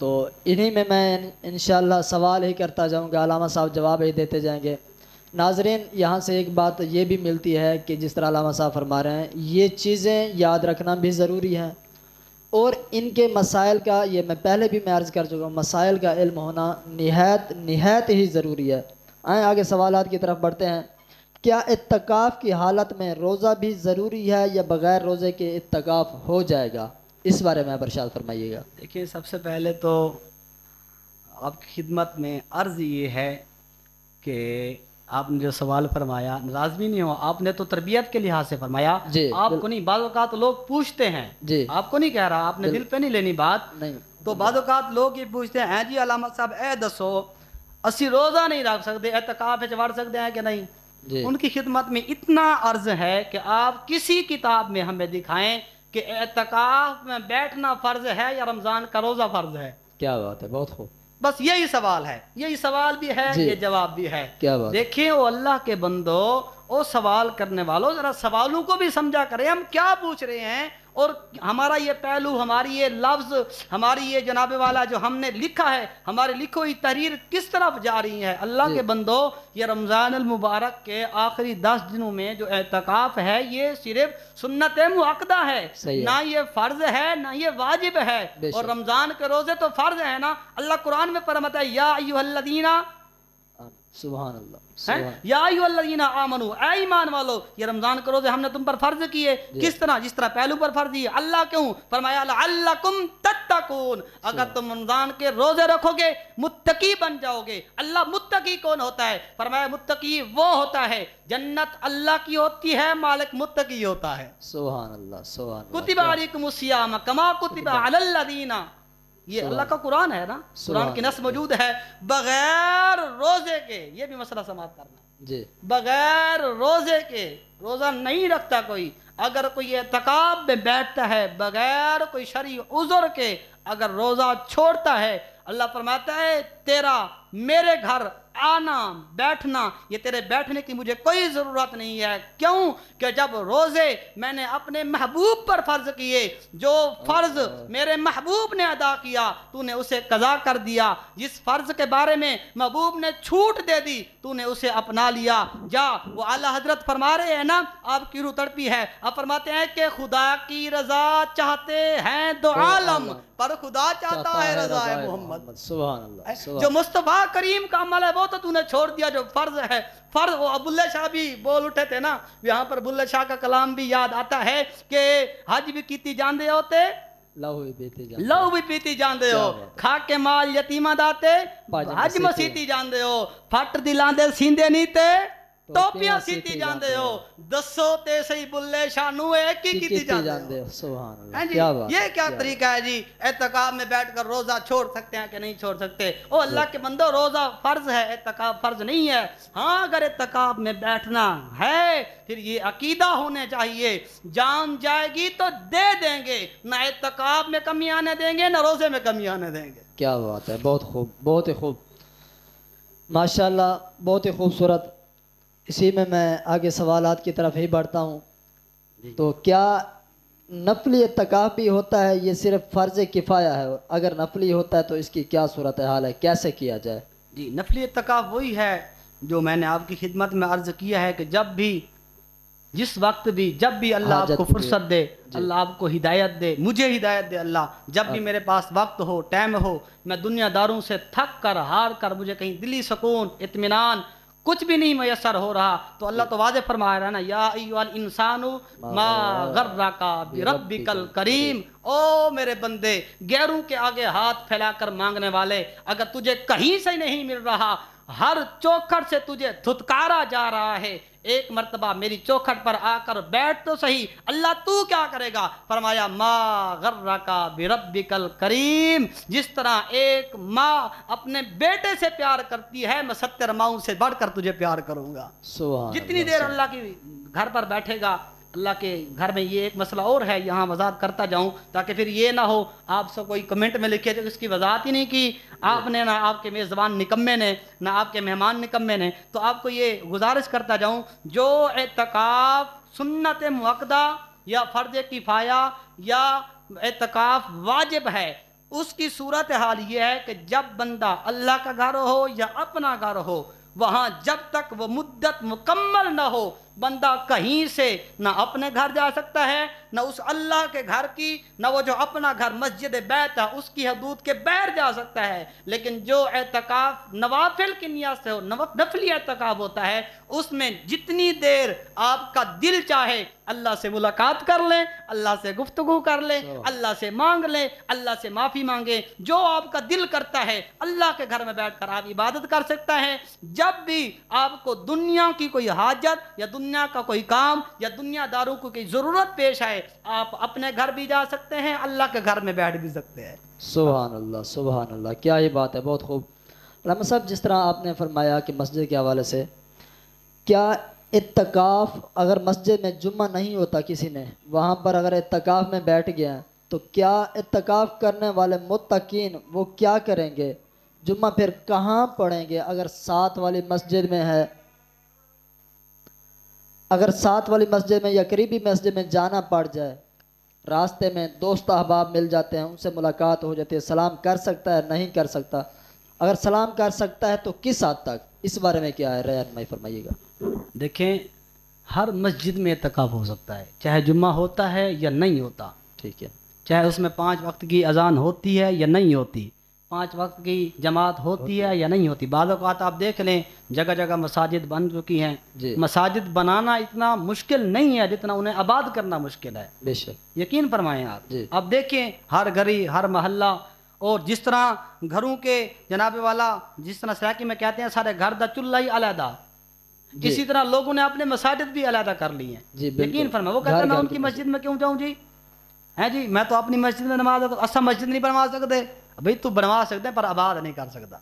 تو انہی میں انشاءاللہ سوال ہی کرتا جاؤں گا، علامہ صاحب جواب ہی دیتے جائیں گے۔ ناظرین، یہاں سے ایک بات یہ بھی ملتی ہے کہ جس طرح علامہ صاحب فرما رہے ہیں، یہ چیزیں یاد رکھنا بھی ضروری ہیں، اور ان کے مسائل کا، یہ میں پہلے بھی عرض کر چکا ہوں، مسائل کا علم ہونا نہایت ہی ضروری ہے۔ آئیں آگے سوالات کی طرف بڑھتے ہیں۔ کیا اعتکاف کی حالت میں روزہ بھی ضروری ہے یا بغیر روزے کے اعتکاف ہو جائے گا؟ اس بارے میں ارشاد فرمائیے گا۔ دیکھیں، سب سے پہلے تو آپ کی خدمت میں عرض یہ ہے کہ آپ نے جو سوال فرمایا ناراض بھی نہیں ہو، آپ نے تو تربیت کے لحاظ سے فرمایا، جی آپ کو نہیں، بعض اوقات لوگ پوچھتے ہیں، جی آپ کو نہیں کہہ رہا، آپ نے دل پہ نہیں لینی بات، نہیں تو بعض اوقات لوگ یہ پوچھتے ہیں جی علامہ صاحب اے دسو اسی روزہ نہیں رکھ سکتے، اعتکاف وڑ سکتے ہیں کہ نہیں؟ جی ان کی خدمت میں اتنا عرض ہے کہ آپ کسی کتاب میں ہمیں دکھائیں کہ اعتکاف میں بیٹھنا فرض ہے یا رمضان کا روزہ فرض ہے۔ کیا بات ہے، بہت خوب، بس یہی سوال ہے، یہی سوال بھی ہے، جی یہ جواب بھی ہے۔ کیا بات ہے۔ دیکھیں وہ اللہ کے بندو، وہ سوال کرنے والوں ذرا سوالوں کو بھی سمجھا کریں، ہم کیا پوچھ رہے ہیں، اور ہمارا یہ پہلو، ہماری یہ لفظ، ہماری یہ جناب والا جو ہم نے لکھا ہے، ہماری لکھی ہوئی تحریر کس طرف جا رہی ہے۔ اللہ جی کے بندو، یہ رمضان المبارک کے آخری 10 دنوں میں جو اعتکاف ہے، یہ صرف سنت مؤکدہ ہے، صحیح ہے، نہ یہ فرض ہے نہ یہ واجب ہے، بے اور شک، رمضان کے روزے تو فرض ہے نا۔ اللہ قرآن میں فرماتا ہے یا ایھا الذین، سبحان اللہ، ہیں؟ سبحان یا ایھا الذین آمنو، اے ایمان والو، یہ رمضان کے روزے ہم نے تم پر فرض کیے، جی کس طرح؟ جس طرح پہلو پر فرض کیے۔ اللہ کیوں؟ فرمایا لعلکم تتقون، اگر تم رمضان کے روزے رکھو گے متقی بن جاؤ گے۔ اللہ متقی کون ہوتا ہے؟ فرمایا متقی وہ ہوتا ہے، جنت اللہ کی ہوتی ہے، مالک متقی ہوتا ہے۔ سبحان اللہ، سبحان اللہ، کتب علیکم الصیام کما کتب علی الذین، یہ اللہ کا قرآن ہے نا، قرآن کی نص موجود ہے، بغیر روزے کے، یہ بھی مسئلہ سماعت کرنا، جی بغیر روزے کے، روزہ نہیں رکھتا کوئی، اگر کوئی اعتکاف میں بیٹھتا ہے بغیر کوئی شرعی عذر کے، اگر روزہ چھوڑتا ہے، اللہ فرماتا ہے تیرا میرے گھر آنا بیٹھنا، یہ تیرے بیٹھنے کی مجھے کوئی ضرورت نہیں ہے۔ کیوں؟ کہ جب روزے میں نے اپنے محبوب پر فرض کیے، جو فرض میرے محبوب نے ادا کیا تو نے اسے قضا کر دیا، جس فرض کے بارے میں محبوب نے چھوٹ دے دی تو نے اسے اپنا لیا۔ جا، وہ اعلیٰ حضرت فرما رہے ہیں نا، آپ کی روح تڑپی ہے، آپ فرماتے ہیں کہ خدا کی رضا چاہتے ہیں دو عالم، پر خدا چاہتا ہے رضا محمد۔ سبحان اللہ، جو مصطفیٰ کریم کا عمل ہے وہ تو نے چھوڑ دیا، جو فرض ہے فرض۔ وہ ابواللہ شاہ بھی بول اٹھے تھے نا، یہاں پر ابواللہ شاہ کا کلام بھی یاد آتا ہے کہ حج بھی کیتی جاندے ہوتے، لہو بھی پیتے جاندے، لہو بھی پیتی جاندے ہو، کھا کے مال یتیمہ داتے، حج مسیتی جاندے ہو، پھٹ دلاندے سیندے نہیں تے، ٹوپیاں سیتی جاندے ہو، دسو تے صحیح بلے شاہ نو ایک ہی کیتی جاندے ہو۔ سبحان اللہ، جی کیا بات، یہ کیا طریقہ ہے جی؟ اعتکاف میں بیٹھ کر روزہ چھوڑ سکتے ہیں کہ نہیں چھوڑ سکتے؟ او اللہ کے بندو، روزہ فرض ہے، اعتکاف فرض نہیں ہے۔ ہاں اگر اعتکاف میں بیٹھنا ہے پھر یہ عقیدہ ہونے چاہیے، جان جائے گی تو دے دیں گے، نہ اعتکاف میں کمی آنے دیں گے نہ روزے میں کمی آنے دیں گے۔ کیا بات ہے، بہت خوب، بہت ہی خوب، ماشاءاللہ، بہت ہی خوبصورت۔ اسی میں آگے سوالات کی طرف ہی بڑھتا ہوں۔ تو کیا نفلی اعتکاف بھی ہوتا ہے؟ یہ صرف فرض کفایہ ہے، اگر نفلی ہوتا ہے تو اس کی کیا صورتحال ہے، کیسے کیا جائے؟ جی، نفلی اعتکاف وہی ہے جو میں نے آپ کی خدمت میں عرض کیا ہے کہ جب بھی، جس وقت بھی، جب بھی اللہ آپ کو فرصت دے، اللہ آپ کو ہدایت دے، مجھے ہدایت دے اللہ، جب بھی میرے پاس وقت ہو، ٹائم ہو، میں دنیا داروں سے تھک کر، ہار کر، مجھے کہیں دلی سکون، اطمینان کچھ بھی نہیں میسر ہو رہا، تو اللہ تو واضح فرما رہا ہے نا، یا ایھا الانسان ما غرک بربک الکریم، او میرے بندے، غیروں کے آگے ہاتھ پھیلا کر مانگنے والے، اگر تجھے کہیں سے نہیں مل رہا، ہر چوکھٹ سے تجھے دھتکارا جا رہا ہے، ایک مرتبہ میری چوکھٹ پر آ کر بیٹھ تو صحیح، اللہ تو کیا کرے گا؟ فرمایا ما غرک بربک الکریم، جس طرح ایک ماں اپنے بیٹے سے پیار کرتی ہے، میں 70 ماؤں سے بڑھ کر تجھے پیار کروں گا۔ سبحان جتنی اللہ، دیر اللہ کی گھر پر بیٹھے گا، اللہ کے گھر میں یہ ایک مسئلہ اور ہے، یہاں وضاحت کرتا جاؤں تاکہ پھر یہ نہ ہو آپ سے کوئی کمنٹ میں لکھے جو اس کی وضاحت ہی نہیں کی آپ نے، نہ آپ کے میزبان نکمے نے، نہ آپ کے مہمان نکمے نے، تو آپ کو یہ گزارش کرتا جاؤں، جو اعتکاف سنت مؤکدہ یا فرض کفایہ یا اعتکاف واجب ہے، اس کی صورتحال یہ ہے کہ جب بندہ اللہ کا گھر ہو یا اپنا گھر ہو، وہاں جب تک وہ مدت مکمل نہ ہو بندہ کہیں سے نہ اپنے گھر جا سکتا ہے، نہ اس اللہ کے گھر کی، نہ وہ جو اپنا گھر مسجد بیت ہے اس کی حدود کے باہر جا سکتا ہے۔ لیکن جو اعتکاف نوافل کی نیت سے ہو، نفلی اعتکاف ہوتا ہے، اس میں جتنی دیر آپ کا دل چاہے اللہ سے ملاقات کر لیں، اللہ سے گفتگو کر لیں، اللہ سے مانگ لیں، اللہ سے معافی مانگیں، جو آپ کا دل کرتا ہے اللہ کے گھر میں بیٹھ کر آپ عبادت کر سکتا ہے۔ جب بھی آپ کو دنیا کی کوئی حاجت یا دنیا کا کوئی کام یا دنیا داروں کو کوئی ضرورت پیش آئے، آپ اپنے گھر بھی جا سکتے ہیں، اللہ کے گھر میں بیٹھ بھی سکتے ہیں۔ سبحان اللہ، سبحان اللہ، کیا یہ بات ہے، بہت خوب۔ علامہ صاحب، جس طرح آپ نے فرمایا کہ مسجد کے حوالے سے، کیا اعتکاف اگر مسجد میں جمعہ نہیں ہوتا کسی نے، وہاں پر اگر اعتکاف میں بیٹھ گیا تو کیا اعتکاف کرنے والے متقین وہ کیا کریں گے؟ جمعہ پھر کہاں پڑھیں گے اگر ساتھ والی مسجد میں ہے؟ اگر ساتھ والی مسجد میں یا قریبی مسجد میں جانا پڑ جائے، راستے میں دوست احباب مل جاتے ہیں، ان سے ملاقات ہو جاتی ہے، سلام کر سکتا ہے نہیں کر سکتا؟ اگر سلام کر سکتا ہے تو کس حد تک؟ اس بارے میں کیا ہے رہنمائی فرمائیے گا۔ دیکھیں، ہر مسجد میں اعتکاف ہو سکتا ہے، چاہے جمعہ ہوتا ہے یا نہیں ہوتا، ٹھیک ہے، چاہے اس میں 5 وقت کی اذان ہوتی ہے یا نہیں ہوتی، 5 وقت کی جماعت ہوتی ہے یا نہیں ہوتی۔ بعض اوقات آپ دیکھ لیں جگہ جگہ مساجد بن چکی ہیں، جی، مساجد بنانا اتنا مشکل نہیں ہے جتنا انہیں آباد کرنا مشکل ہے، بے شک، یقین فرمائیں آپ۔ جی، اب دیکھیں ہر گلی، ہر محلہ، اور جس طرح گھروں کے جناب والا، جس طرح سراکی میں کہتے ہیں سارے گھر دا چولہا ہی علیحدہ، جی، اسی طرح لوگوں نے اپنے مساجد بھی علیحدہ کر لی ہیں۔ جی، بالکل، یقین فرمائیں، وہ کہتا ہے گھر میں گھر ان کی کی مسجد میں کیوں جاؤں جی، ہے جی، میں تو اپنی مسجد میں نماز اصل مسجد نہیں بنوا سکتے۔ بھئی تو بنوا سکتے پر آباد نہیں کر سکتا۔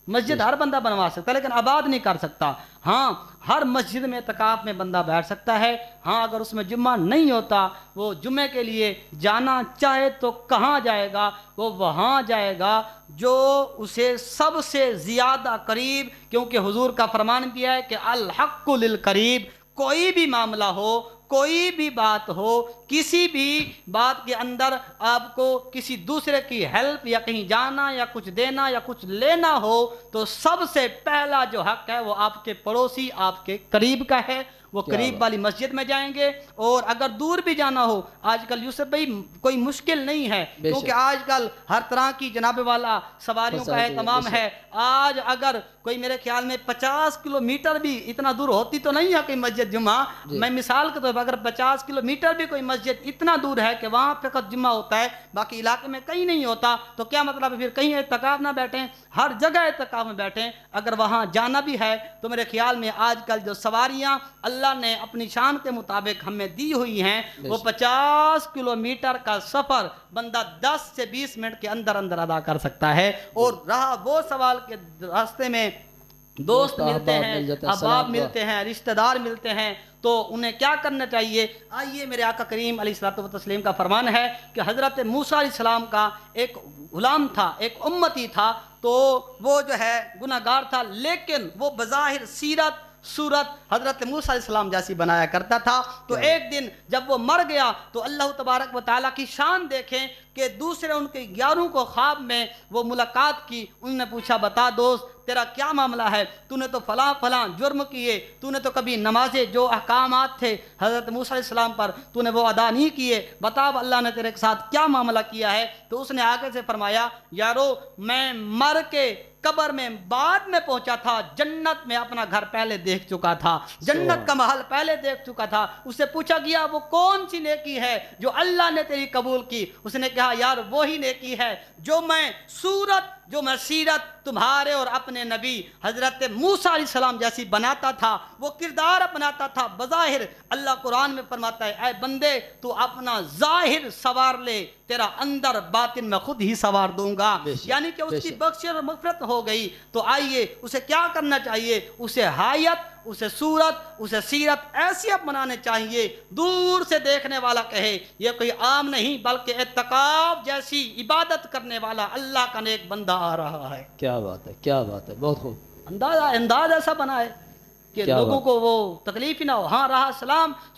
مسجد ہر بندہ بنوا سکتا ہے لیکن آباد نہیں کر سکتا۔ ہاں، ہر مسجد میں اعتکاف میں بندہ بیٹھ سکتا ہے۔ ہاں، اگر اس میں جمعہ نہیں ہوتا، وہ جمعے کے لیے جانا چاہے تو کہاں جائے گا؟ وہ وہاں جائے گا جو اسے سب سے زیادہ قریب، کیونکہ حضور کا فرمان بھی ہے کہ الحق للقریب، کوئی بھی معاملہ ہو، کوئی بھی بات ہو، کسی بھی بات کے اندر آپ کو کسی دوسرے کی ہیلپ یا کہیں جانا یا کچھ دینا یا کچھ لینا ہو تو سب سے پہلا جو حق ہے وہ آپ کے پڑوسی، آپ کے قریب کا ہے۔ وہ قریب والی مسجد میں جائیں گے، اور اگر دور بھی جانا ہو، آج کل یوسف بھائی کوئی مشکل نہیں ہے، کیونکہ آج کل ہر طرح کی جناب والا سواریوں کا اہتمام ہے۔ آج اگر کوئی میرے خیال میں 50 کلومیٹر بھی اتنا دور ہوتی تو نہیں ہے کوئی مسجد جمعہ، میں مثال کے طور پر اگر 50 کلومیٹر بھی کوئی مسجد اتنا دور ہے کہ وہاں فقط جمعہ ہوتا ہے، باقی علاقے میں کہیں نہیں ہوتا، تو کیا مطلب ہے پھر کہیں اعتکاف نہ بیٹھیں، ہر جگہ اعتکاف میں بیٹھیں۔ اگر وہاں جانا بھی ہے تو میرے خیال میں آج کل جو سواریاں اللہ نے اپنی شان کے مطابق ہمیں دی ہوئی ہیں، وہ 50 کلومیٹر کا سفر بندہ 10 سے 20 منٹ کے اندر اندر ادا کر سکتا ہے۔ اور رہا وہ سوال کے راستے میں دوست ملتے ہیں، احباب ملتے ہیں، رشتہ دار ملتے ہیں، تو انہیں کیا کرنا چاہیے؟ آئیے، میرے آقا کریم علیہ الصلوۃ والتسلیم کا فرمان ہے کہ حضرت موسیٰ علیہ السلام کا ایک غلام تھا، ایک امتی تھا، تو وہ جو ہے گناہ گار تھا، لیکن وہ بظاہر سیرت صورت حضرت موسیٰ علیہ السلام جیسی بنایا کرتا تھا۔ تو ایک دن جب وہ مر گیا تو اللہ تبارک و تعالیٰ کی شان دیکھیں کہ دوسرے ان کے 11 کو خواب میں وہ ملاقات کی، انہوں نے پوچھا بتا دوست تیرا کیا معاملہ ہے، تو نے تو فلاں فلاں جرم کیے، تو نے تو کبھی نمازیں جو احکامات تھے حضرت موسیٰ علیہ السلام پر تو نے وہ ادا نہیں کیے، بتا اب اللہ نے تیرے ساتھ کیا معاملہ کیا ہے؟ تو اس نے آگے سے فرمایا یارو میں مر کے قبر میں بعد میں پہنچا تھا، جنت میں اپنا گھر پہلے دیکھ چکا تھا، جنت کا محل پہلے دیکھ چکا تھا۔ اسے پوچھا گیا وہ کون سی نیکی ہے جو اللہ نے تیری قبول کی؟ اس نے کہا یار وہی نیکی ہے جو میں صورت، جو میں سیرت تمہارے اور اپنے نبی حضرت موسیٰ علیہ السلام جیسی بناتا تھا، وہ کردار اپناتا تھا۔ بظاہر اللہ قرآن میں فرماتا ہے اے بندے تو اپنا ظاہر سوار لے، تیرا اندر باطن میں خود ہی سوار دوں گا، یعنی کہ اس کی بخشش اور مغفرت ہو گئی۔ تو آئیے اسے کیا کرنا چاہیے؟ اسے حیات، اسے صورت، اسے سیرت ایسی اب بنانے چاہیے دور سے دیکھنے والا کہے یہ کوئی عام نہیں بلکہ اعتکاف جیسی عبادت کرنے والا اللہ کا نیک بندہ آ رہا ہے۔ کیا بات ہے، کیا بات ہے، بہت خوب، انداز ایسا بنائے۔ کہ لوگوں کو وہ تکلیف ہی نہ ہو. ہاں رہا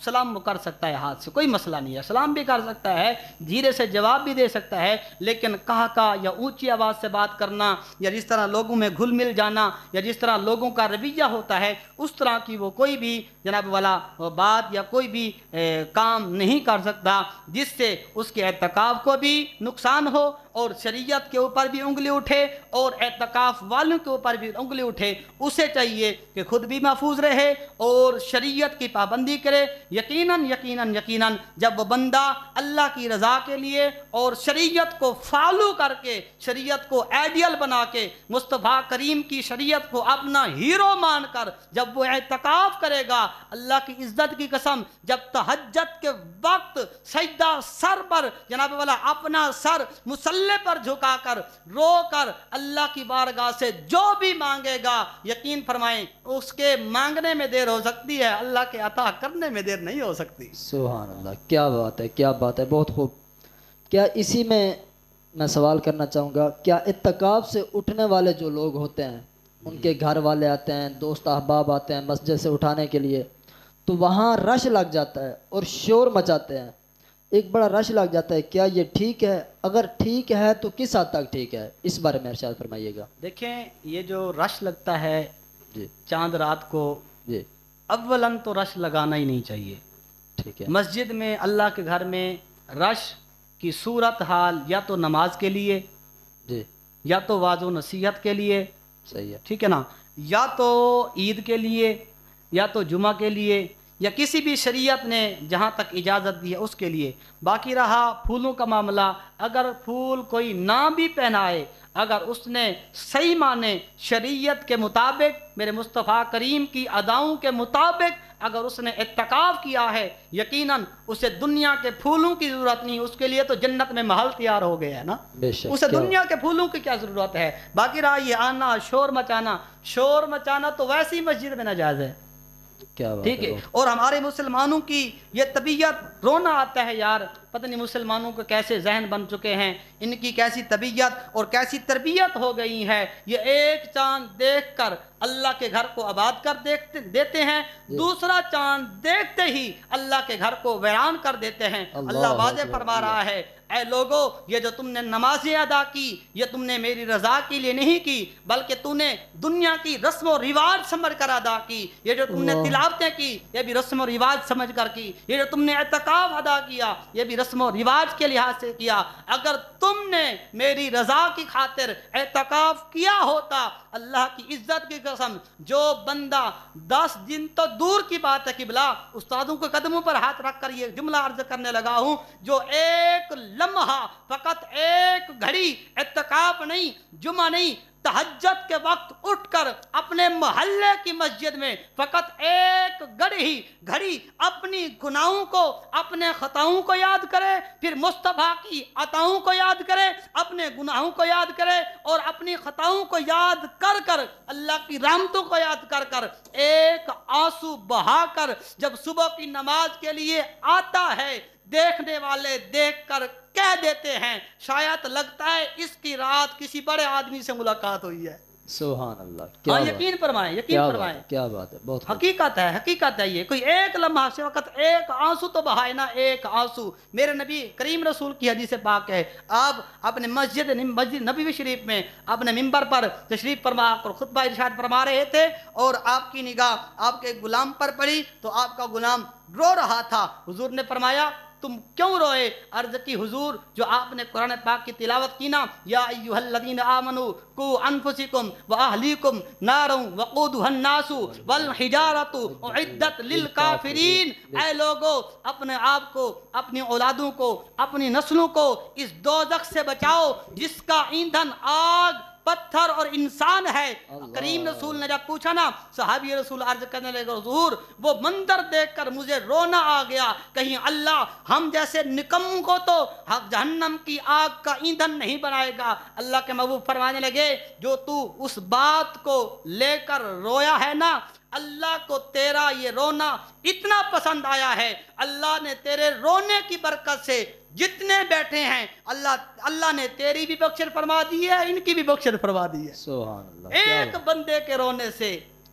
سلام وہ کر سکتا ہے ہاتھ سے، کوئی مسئلہ نہیں ہے، سلام بھی کر سکتا ہے، دھیرے سے جواب بھی دے سکتا ہے، لیکن کہا یا اونچی آواز سے بات کرنا یا جس طرح لوگوں میں گھل مل جانا یا جس طرح لوگوں کا رویہ ہوتا ہے اس طرح کی وہ کوئی بھی جناب والا بات یا کوئی بھی کام نہیں کر سکتا جس سے اس کے اعتکاف کو بھی نقصان ہو اور شریعت کے اوپر بھی انگلی اٹھے اور اعتکاف والوں کے اوپر بھی انگلی اٹھے. اسے چاہیے کہ خود بھی محفوظ رہے اور شریعت کی پابندی کرے. یقیناً جب وہ بندہ اللہ کی رضا کے لیے اور شریعت کو فالو کر کے شریعت کو آئیڈیل بنا کے مصطفیٰ کریم کی شریعت کو اپنا ہیرو مان کر جب وہ اعتکاف کرے گا، اللہ کی عزت کی قسم جب تہجد کے وقت سجدہ سر پر جناب والا اپنا سر مصلی پر جھکا کر رو کر اللہ کی بارگاہ سے جو بھی مانگے گا، یقین فرمائیں اس کے مانگنے میں دیر ہو سکتی ہے، اللہ کے عطا کرنے میں دیر نہیں ہو سکتی. سبحان اللہ، کیا بات ہے، کیا بات ہے، بہت خوب. کیا اسی میں سوال کرنا چاہوں گا، کیا اعتکاف سے اٹھنے والے جو لوگ ہوتے ہیں ان کے گھر والے آتے ہیں، دوست احباب آتے ہیں مسجد سے اٹھانے کے لیے، تو وہاں رش لگ جاتا ہے اور شور مچاتے ہیں، ایک بڑا رش لگ جاتا ہے، کیا یہ ٹھیک ہے؟ اگر ٹھیک ہے تو کس حد تک ٹھیک ہے، اس بارے میں ارشاد فرمائیے گا. دیکھیں یہ جو رش لگتا ہے جی چاند رات کو، جی اولاً تو رش لگانا ہی نہیں چاہیے. ٹھیک ہے. مسجد میں اللہ کے گھر میں رش کی صورت حال یا تو نماز کے لیے، جی یا تو واعظ و نصیحت کے لیے، صحیح ہے. ٹھیک ہے نا، یا تو عید کے لیے یا تو جمعہ کے لیے یا کسی بھی شریعت نے جہاں تک اجازت دی ہے اس کے لیے. باقی رہا پھولوں کا معاملہ، اگر پھول کوئی نہ بھی پہنائے، اگر اس نے صحیح معنی شریعت کے مطابق میرے مصطفیٰ کریم کی اداؤں کے مطابق اگر اس نے اعتکاف کیا ہے، یقیناً اسے دنیا کے پھولوں کی ضرورت نہیں، اس کے لیے تو جنت میں محل تیار ہو گیا ہے نا. بے شک. اسے دنیا کے پھولوں کی کیا ضرورت ہے؟ باقی رہا یہ آنا شور مچانا تو ویسے ہی مسجد میں ناجائز ہے. کیا بات ٹھیک ہے. اور ہمارے مسلمانوں کی یہ طبیعت، رونا آتا ہے یار، پتہ نہیں مسلمانوں کو کیسے ذہن بن چکے ہیں، ان کی کیسی طبیعت اور کیسی تربیت ہو گئی ہے. یہ ایک چاند دیکھ کر اللہ کے گھر کو آباد کر دیتے ہیں، دوسرا چاند دیکھتے ہی اللہ کے گھر کو ویران کر دیتے ہیں. اللہ واضح فرما رہا ہے، اے لوگو یہ جو تم نے نمازیں ادا کی یہ تم نے میری رضا کے لیے نہیں کی بلکہ تم نے دنیا کی رسم و رواج سمجھ کر ادا کی. یہ جو تم نے تلاوتیں کی یہ بھی رسم و رواج سمجھ کر کی. یہ جو تم نے اعتکاف ادا کیا یہ بھی رسم و رواج کے لحاظ سے کیا. اگر تم نے میری رضا کی خاطر اعتکاف کیا ہوتا، اللہ کی عزت کی قسم جو بندہ 10 دن تو دور کی بات ہے قبلہ، استادوں کے قدموں پر ہاتھ رکھ کر یہ جملہ عرض کرنے لگا ہوں، جو ایک لمحہ فقط ایک گھڑی اعتکاف نہیں، جمعہ نہیں، تہجد کے وقت اٹھ کر اپنے محلے کی مسجد میں فقط ایک گھڑی اپنی گناہوں کو، اپنے خطاؤں کو یاد کرے، پھر مصطفیٰ کی عطاؤں کو یاد کرے، اپنے گناہوں کو یاد کرے اور اپنی خطاؤں کو یاد کر کر اللہ کی رحمتوں کو یاد کر کر ایک آنسو بہا کر جب صبح کی نماز کے لیے آتا ہے، دیکھنے والے دیکھ کر کہہ دیتے ہیں شاید لگتا ہے اس کی رات کسی بڑے آدمی سے ملاقات ہوئی ہے. سبحان اللہ. ہاں یقین فرمائیں، کیا بات ہے، بہت حقیقت ہے. یہ کوئی ایک لمحہ سے وقت ایک آنسو تو بہائے نا، ایک آنسو. میرے نبی کریم رسول کی حدیث پاک ہے، آپ اپنے مسجد نبوی شریف میں اپنے ممبر پر تشریف فرما کر خطبہ ارشاد فرما رہے تھے اور آپ کی نگاہ آپ کے غلام پر پڑی تو آپ کا غلام رو رہا تھا. حضور نے فرمایا تم کیوں روئے؟ عرض کی حضور جو آپ نے قرآن پاک کی تلاوت کی نا، یا ایھا الذین آمنوا قوا انفسکم واہلیکم نارا وقودھا الناس والحجارۃ اعدت للکافرین، اے لوگو اپنے آپ کو، اپنی اولادوں کو، اپنی نسلوں کو اس دوزخ سے بچاؤ جس کا ایندھن آگ، پتھر اور انسان ہے. کریم رسول نے جب پوچھا نا، صحابی رسول عرض کرنے لگے حضور وہ منظر دیکھ کر مجھے رونا آ گیا، کہیں اللہ ہم جیسے نکم کو تو جہنم کی آگ کا ایندھن نہیں بنائے گا. اللہ کے محبوب فرمانے لگے جو تو اس بات کو لے کر رویا ہے نا، اللہ کو تیرا یہ رونا اتنا پسند آیا ہے، اللہ نے تیرے رونے کی برکت سے جتنے بیٹھے ہیں اللہ نے تیری بھی بخشش فرما دی ہے، ان کی بھی بخشش فرما دی ہے. سبحان اللہ. ایک بندے کے رونے سے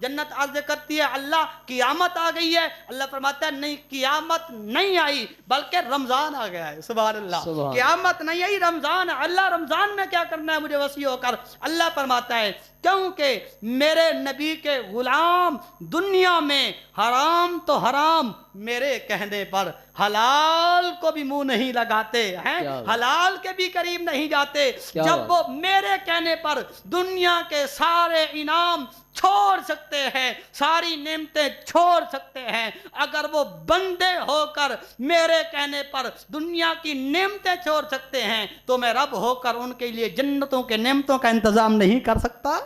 جنت عرض کرتی ہے اللہ قیامت آ گئی ہے. اللہ فرماتا ہے نہیں قیامت نہیں آئی بلکہ رمضان آ گیا ہے. سبحان اللہ. قیامت نہیں آئی رمضان. اللہ رمضان میں کیا کرنا ہے مجھے وسیع ہو کر. اللہ فرماتا ہے کیونکہ میرے نبی کے غلام دنیا میں حرام تو حرام میرے کہنے پر حلال کو بھی منہ نہیں لگاتے ہیں, حلال کے بھی قریب نہیں جاتے. جب وہ میرے کہنے پر دنیا کے سارے انعام چھوڑ سکتے ہیں, ساری نعمتیں چھوڑ سکتے ہیں, اگر وہ بندے ہو کر میرے کہنے پر دنیا کی نعمتیں چھوڑ سکتے ہیں تو میں رب ہو کر ان کے لیے جنتوں کے نعمتوں کا انتظام نہیں کر سکتا؟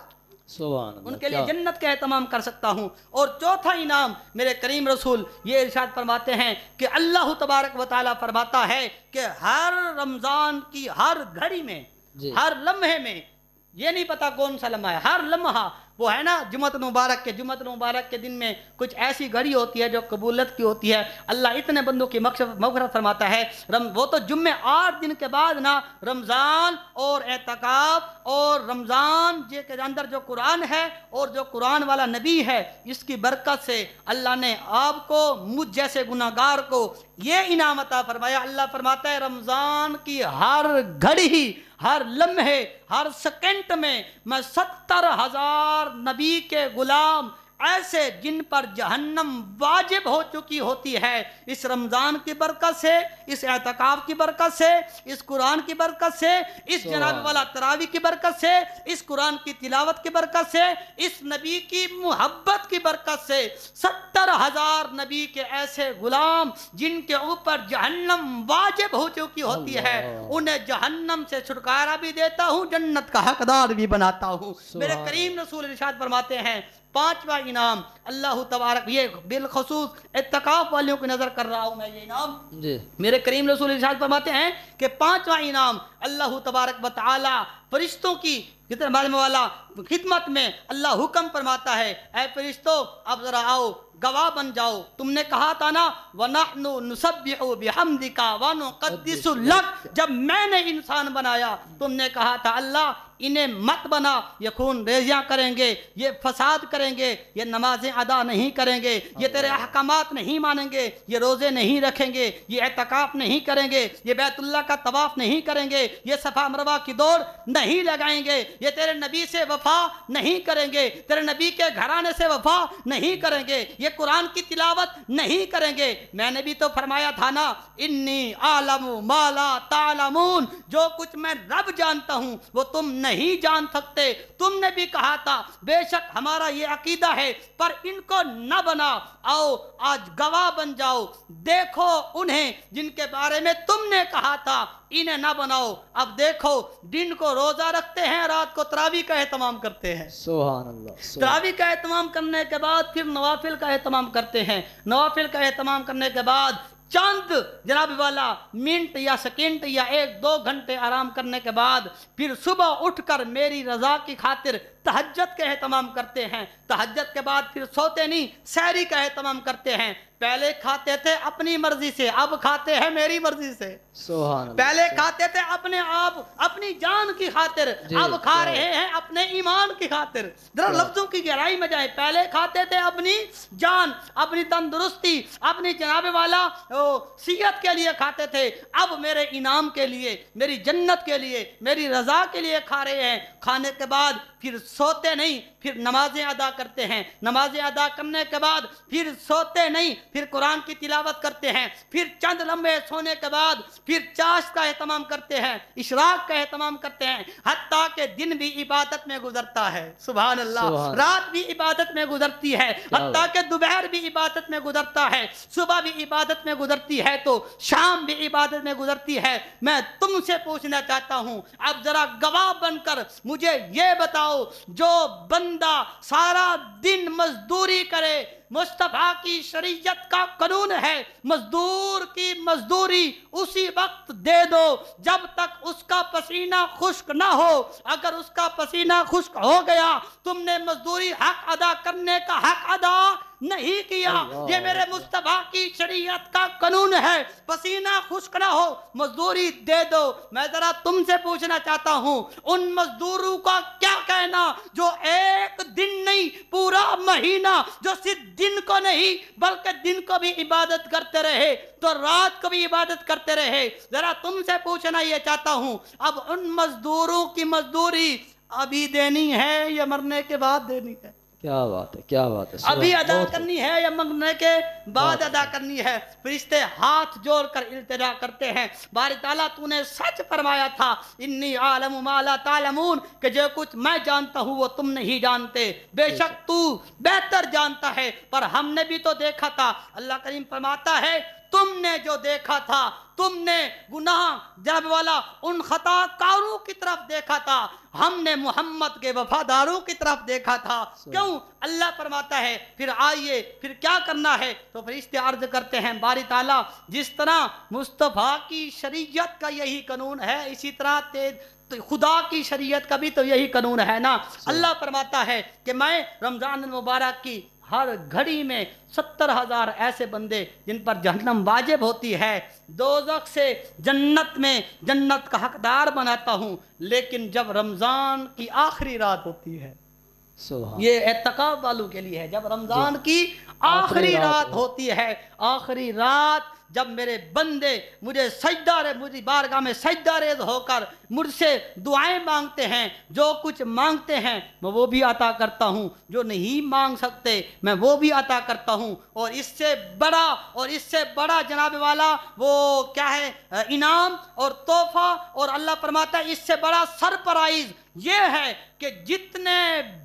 سبحان اللہ. ان کے لیے جنت کا اہتمام کر سکتا ہوں. اور چوتھا انعام میرے کریم رسول یہ ارشاد فرماتے ہیں کہ اللہ تبارک و تعالیٰ فرماتا ہے کہ ہر رمضان کی ہر گھڑی میں, ہر لمحے میں, یہ نہیں پتا کون سا لمحہ ہے, ہر لمحہ وہ ہے نا جمعۃ المبارک کے دن میں کچھ ایسی گھڑی ہوتی ہے جو قبولیت کی ہوتی ہے. اللہ اتنے بندوں کی مغفرت فرماتا ہے. وہ تو جمعے 8 دن کے بعد نا رمضان اور اعتکاف اور رمضان کے اندر جو قرآن ہے اور جو قرآن والا نبی ہے اس کی برکت سے اللہ نے آپ کو مجھ جیسے گناہگار کو یہ انعام عطا فرمایا. اللہ فرماتا ہے رمضان کی ہر گھڑی, ہر لمحے, ہر سیکنڈ میں 70,000 نبی کے غلام ایسے جن پر جہنم واجب ہو چکی ہوتی ہے اس رمضان کی برکت سے, اس اعتکاف کی برکت سے, اس قرآن کی برکت سے, اس جناب والا تراویح کی برکت سے, اس قرآن کی تلاوت کی برکت سے, اس نبی کی محبت کی برکت سے 70,000 نبی کے ایسے غلام جن کے اوپر جہنم واجب ہو چکی ہوتی ہے انہیں جہنم سے چھٹکارا بھی دیتا ہوں, جنت کا حقدار بھی بناتا ہوں. میرے کریم رسول ارشاد فرماتے ہیں پانچواں انعام اللہ تبارک, یہ بالخصوص اعتکاف والوں کی نظر کر رہا ہوں میں, یہ انعام میرے کریم رسول ارشاد فرماتے ہیں کہ پانچواں انعام اللہ تبارک و تعالی فرشتوں کی جتنے بارے میں والا خدمت میں اللہ حکم فرماتا ہے اے فرشتوں اب ذرا آؤ گواہ بن جاؤ. تم نے کہا تھا نا وَنَحْنُ نُسَبِّحُ بِحَمْدِكَ وَنُقَدِّسُ لَكَ, جب میں نے انسان بنایا تم نے کہا تھا اللہ انہیں مت بنا, یہ خون ریزیاں کریں گے, یہ فساد کریں گے, یہ نمازیں ادا نہیں کریں گے, یہ تیرے احکامات نہیں مانیں گے, یہ روزے نہیں رکھیں گے, یہ اعتکاف نہیں کریں گے, یہ بیت اللہ کا طواف نہیں کریں گے, یہ صفا مروہ کی دوڑ نہیں لگائیں گے, یہ تیرے نبی سے وفا نہیں کریں گے, تیرے نبی کے گھرانے سے وفا نہیں کریں گے, یہ قرآن کی تلاوت نہیں کریں گے. میں نے بھی تو فرمایا تھا نا انی اعلم ما لا تعلمون, جو کچھ میں رب جانتا ہوں وہ تم نہیں جان سکتے. تم نے بھی کہا تھا بے شک ہمارا یہ عقیدہ ہے پر ان کو نہ بنا, آؤ آج گواہ بن جاؤ, دیکھو انہیں جن کے بارے میں تم نے کہا تھا انہیں نہ بناؤ. اب دیکھو دن کو روزہ رکھتے ہیں, رات کو تراویح کا اہتمام کرتے ہیں. سبحان اللہ. تراویح کا اہتمام کرنے کے بعد پھر نوافل کا اہتمام کرتے ہیں. نوافل کا اہتمام کرنے کے بعد چند جناب والا منٹ یا سیکنڈ یا 1-2 گھنٹے آرام کرنے کے بعد پھر صبح اٹھ کر میری رضا کی خاطر تہجد کا اہتمام کرتے ہیں. تہجد کے بعد پھر سوتے نہیں, سحری کا اہتمام کرتے ہیں. پہلے کھاتے تھے اپنی مرضی سے, اب کھاتے ہیں میری مرضی سے. سبحان اللہ. پہلے کھاتے تھے اپنے آپ اپنی جان کی خاطر, اب کھا رہے ہیں اپنے ایمان کی خاطر. ذرا لفظوں کی گہرائی میں جائیں. پہلے کھاتے تھے اپنی جان, اپنی تندرستی, اپنی جناب والا صحت کے لیے کھاتے تھے, اب میرے انعام کے لیے, میری جنت کے لیے, میری رضا کے لیے کھا رہے ہیں. کھانے کے بعد پھر سوتے نہیں, پھر نمازیں ادا کرتے ہیں. نمازیں ادا کرنے کے بعد پھر سوتے نہیں, پھر قرآن کی تلاوت کرتے ہیں. پھر چند لمحے سونے کے بعد پھر چاشت کا اہتمام کرتے ہیں, اشراق کا اہتمام کرتے ہیں, حتیٰ کہ دن بھی عبادت میں گزرتا ہے. سبحان اللہ. رات بھی عبادت میں گزرتی ہے, حتیٰ کہ دوپہر بھی عبادت میں گزرتا ہے, صبح بھی عبادت میں گزرتی ہے تو شام بھی عبادت میں گزرتی ہے. میں تم سے پوچھنا چاہتا ہوں اب ذرا گواہ بن کر مجھے یہ بتاؤ, جو بندہ سارا دن مزدوری کرے, مصطفیٰ کی شریعت کا قانون ہے مزدور کی مزدوری اسی وقت دے دو جب تک اس کا پسینہ خشک نہ ہو. اگر اس کا پسینہ خشک ہو گیا تم نے مزدوری حق ادا کرنے کا حق ادا نہیں کیا. یہ میرے مصطفیٰ کی شریعت کا قانون ہے, پسینہ خشک نہ ہو مزدوری دے دو. میں ذرا تم سے پوچھنا چاہتا ہوں ان مزدوروں کا کیا کہنا جو ایک دن نہیں پورا مہینہ جو صرف دن کو نہیں بلکہ دن کو بھی عبادت کرتے رہے تو رات کو بھی عبادت کرتے رہے. ذرا تم سے پوچھنا یہ چاہتا ہوں اب ان مزدوروں کی مزدوری ابھی دینی ہے یا مرنے کے بعد دینی ہے؟ کیا بات ہے، کیا بات ہے. ابھی ادا بہت- کرنی ہے یا مرنے کے بعد ادا کرنی ہے؟ فرشتے ہاتھ جوڑ کر التجا کرتے ہیں باری تعالیٰ تو نے سچ فرمایا تھا انی عالم ما لا تعلمون کہ جو کچھ میں جانتا ہوں وہ تم نہیں جانتے، بے شک تو بہتر جانتا ہے پر ہم نے بھی تو دیکھا تھا. اللہ کریم فرماتا ہے تم نے جو دیکھا تھا تم نے گناہ جناب والا ان خطا کاروں کی طرف دیکھا تھا، ہم نے محمد کے وفاداروں کی طرف دیکھا تھا. کیوں؟ اللہ فرماتا ہے پھر آئیے پھر کیا کرنا ہے تو فرشتے عرض کرتے ہیں باری تعالیٰ جس طرح مصطفیٰ کی شریعت کا یہی قانون ہے اسی طرح تو خدا کی شریعت کا بھی تو یہی قانون ہے نا. اللہ فرماتا ہے کہ میں رمضان المبارک کی ہر گھڑی میں 70,000 ایسے بندے جن پر جہنم واجب ہوتی ہے دوزخ سے جنت میں جنت کا حقدار بناتا ہوں. لیکن جب رمضان کی آخری رات ہوتی ہے سبحان یہ اعتکاف والوں کے لیے ہے، جب رمضان کی آخری رات ہوتی ہے آخری رات جب میرے بندے مجھے مجھے بارگاہ میں سجدہ ریز ہو کر مجھ سے دعائیں مانگتے ہیں جو کچھ مانگتے ہیں میں وہ بھی عطا کرتا ہوں، جو نہیں مانگ سکتے میں وہ بھی عطا کرتا ہوں. اور اس سے بڑا جناب والا وہ کیا ہے انعام اور تحفہ اور اللہ فرماتا ہے اس سے بڑا سرپرائز یہ ہے کہ جتنے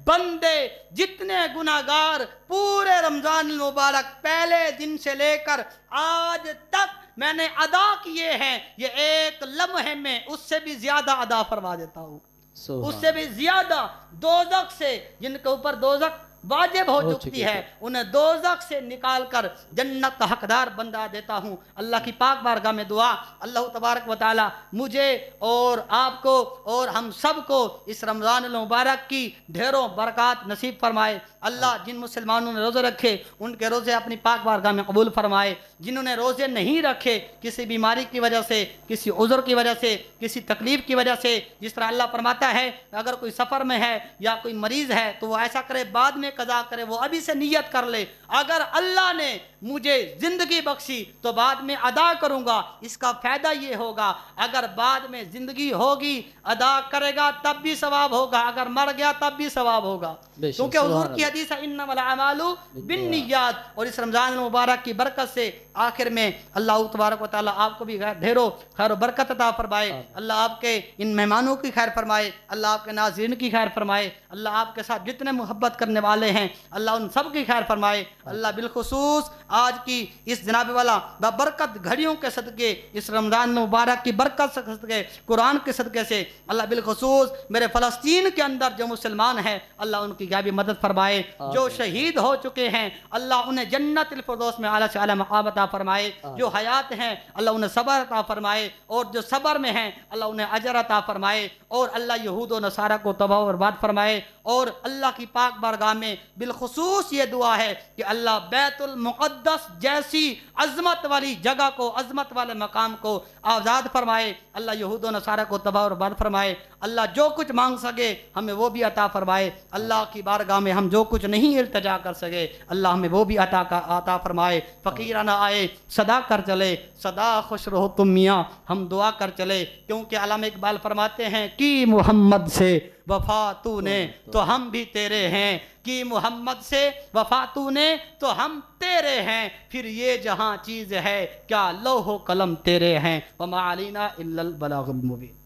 بندے جتنے گناہگار پورے رمضان المبارک پہلے دن سے لے کر آج تک میں نے ادا کیے ہیں یہ ایک لمحے میں اس سے بھی زیادہ ادا فرما دیتا ہوں، اس سے بھی زیادہ دوزخ سے جن کے اوپر دوزخ واجب ہو چکی ہے انہیں دوزخ سے نکال کر جنت کا حقدار بندہ دیتا ہوں. اللہ کی پاک بارگاہ میں دعا اللہ تبارک و تعالی مجھے اور آپ کو اور ہم سب کو اس رمضان المبارک کی ڈھیروں برکات نصیب فرمائے. اللہ جن مسلمانوں نے روزے رکھے ان کے روزے اپنی پاک بارگاہ میں قبول فرمائے، جنہوں نے روزے نہیں رکھے کسی بیماری کی وجہ سے کسی عذر کی وجہ سے کسی تکلیف کی وجہ سے جس طرح اللہ فرماتا ہے اگر کوئی سفر میں ہے یا کوئی مریض ہے تو وہ ایسا کرے بعد میں قضا کرے، وہ ابھی سے نیت کر لے اگر اللہ نے مجھے زندگی بخشی تو بعد میں ادا کروں گا. اس کا فائدہ یہ ہوگا اگر بعد میں زندگی ہوگی ادا کرے گا تب بھی ثواب ہوگا، اگر مر گیا تب بھی ثواب ہوگا، کیونکہ حضور کی حدیث ہے انما الاعمال بالنیات. اور اس رمضان المبارک کی برکت سے آخر میں اللہ تبارک و تعالیٰ آپ کو بھی ڈھیروں خیر و برکت عطا فرمائے. اللہ آپ کے ان مہمانوں کی خیر فرمائے، اللہ آپ کے ناظرین کی خیر فرمائے، اللہ آپ کے ساتھ جتنے محبت کرنے والے ہیں اللہ ان سب کی خیر فرمائے. اللہ بالخصوص آج کی اس جناب والا بابرکت گھڑیوں کے صدقے اس رمضان مبارک کی برکت سے صدقے قرآن کے صدقے سے اللہ بالخصوص میرے فلسطین کے اندر جو مسلمان ہیں اللہ ان کی غیبی مدد فرمائے، جو شہید ہو چکے ہیں اللہ انہیں جنت الفردوس میں اعلیٰ سے اعلیٰ مقام عطا فرمائے، جو حیات ہیں اللہ انہیں صبر عطا فرمائے اور جو صبر میں ہیں اللہ انہیں اجر عطا فرمائے اور اللہ یہود و نصارہ کو تباہ و برباد فرمائے. اور اللہ کی پاک بارگاہ میں بالخصوص یہ دعا ہے کہ اللہ بیت المقدس جیسی عظمت والی جگہ کو عظمت والے مقام کو آزاد فرمائے، اللہ یہود و نصارہ کو تباہ و برباد فرمائے. اللہ جو کچھ مانگ سکے ہمیں وہ بھی عطا فرمائے، اللہ کی بارگاہ میں ہم جو کچھ نہیں التجا کر سکے اللہ ہمیں وہ بھی عطا فرمائے. فقیرانہ آئے صدا کر چلے صدا خوش رہو تم میاں ہم دعا کر چلے، کیونکہ علامہ اقبال فرماتے ہیں کہ محمد سے وفا تو نے تو ہم بھی تیرے ہیں، کہ محمد سے وفا تو نے تو ہم تیرے ہیں، پھر یہ جہاں چیز ہے کیا لوح و قلم تیرے ہیں، وما علینا الا البلاغ المبین.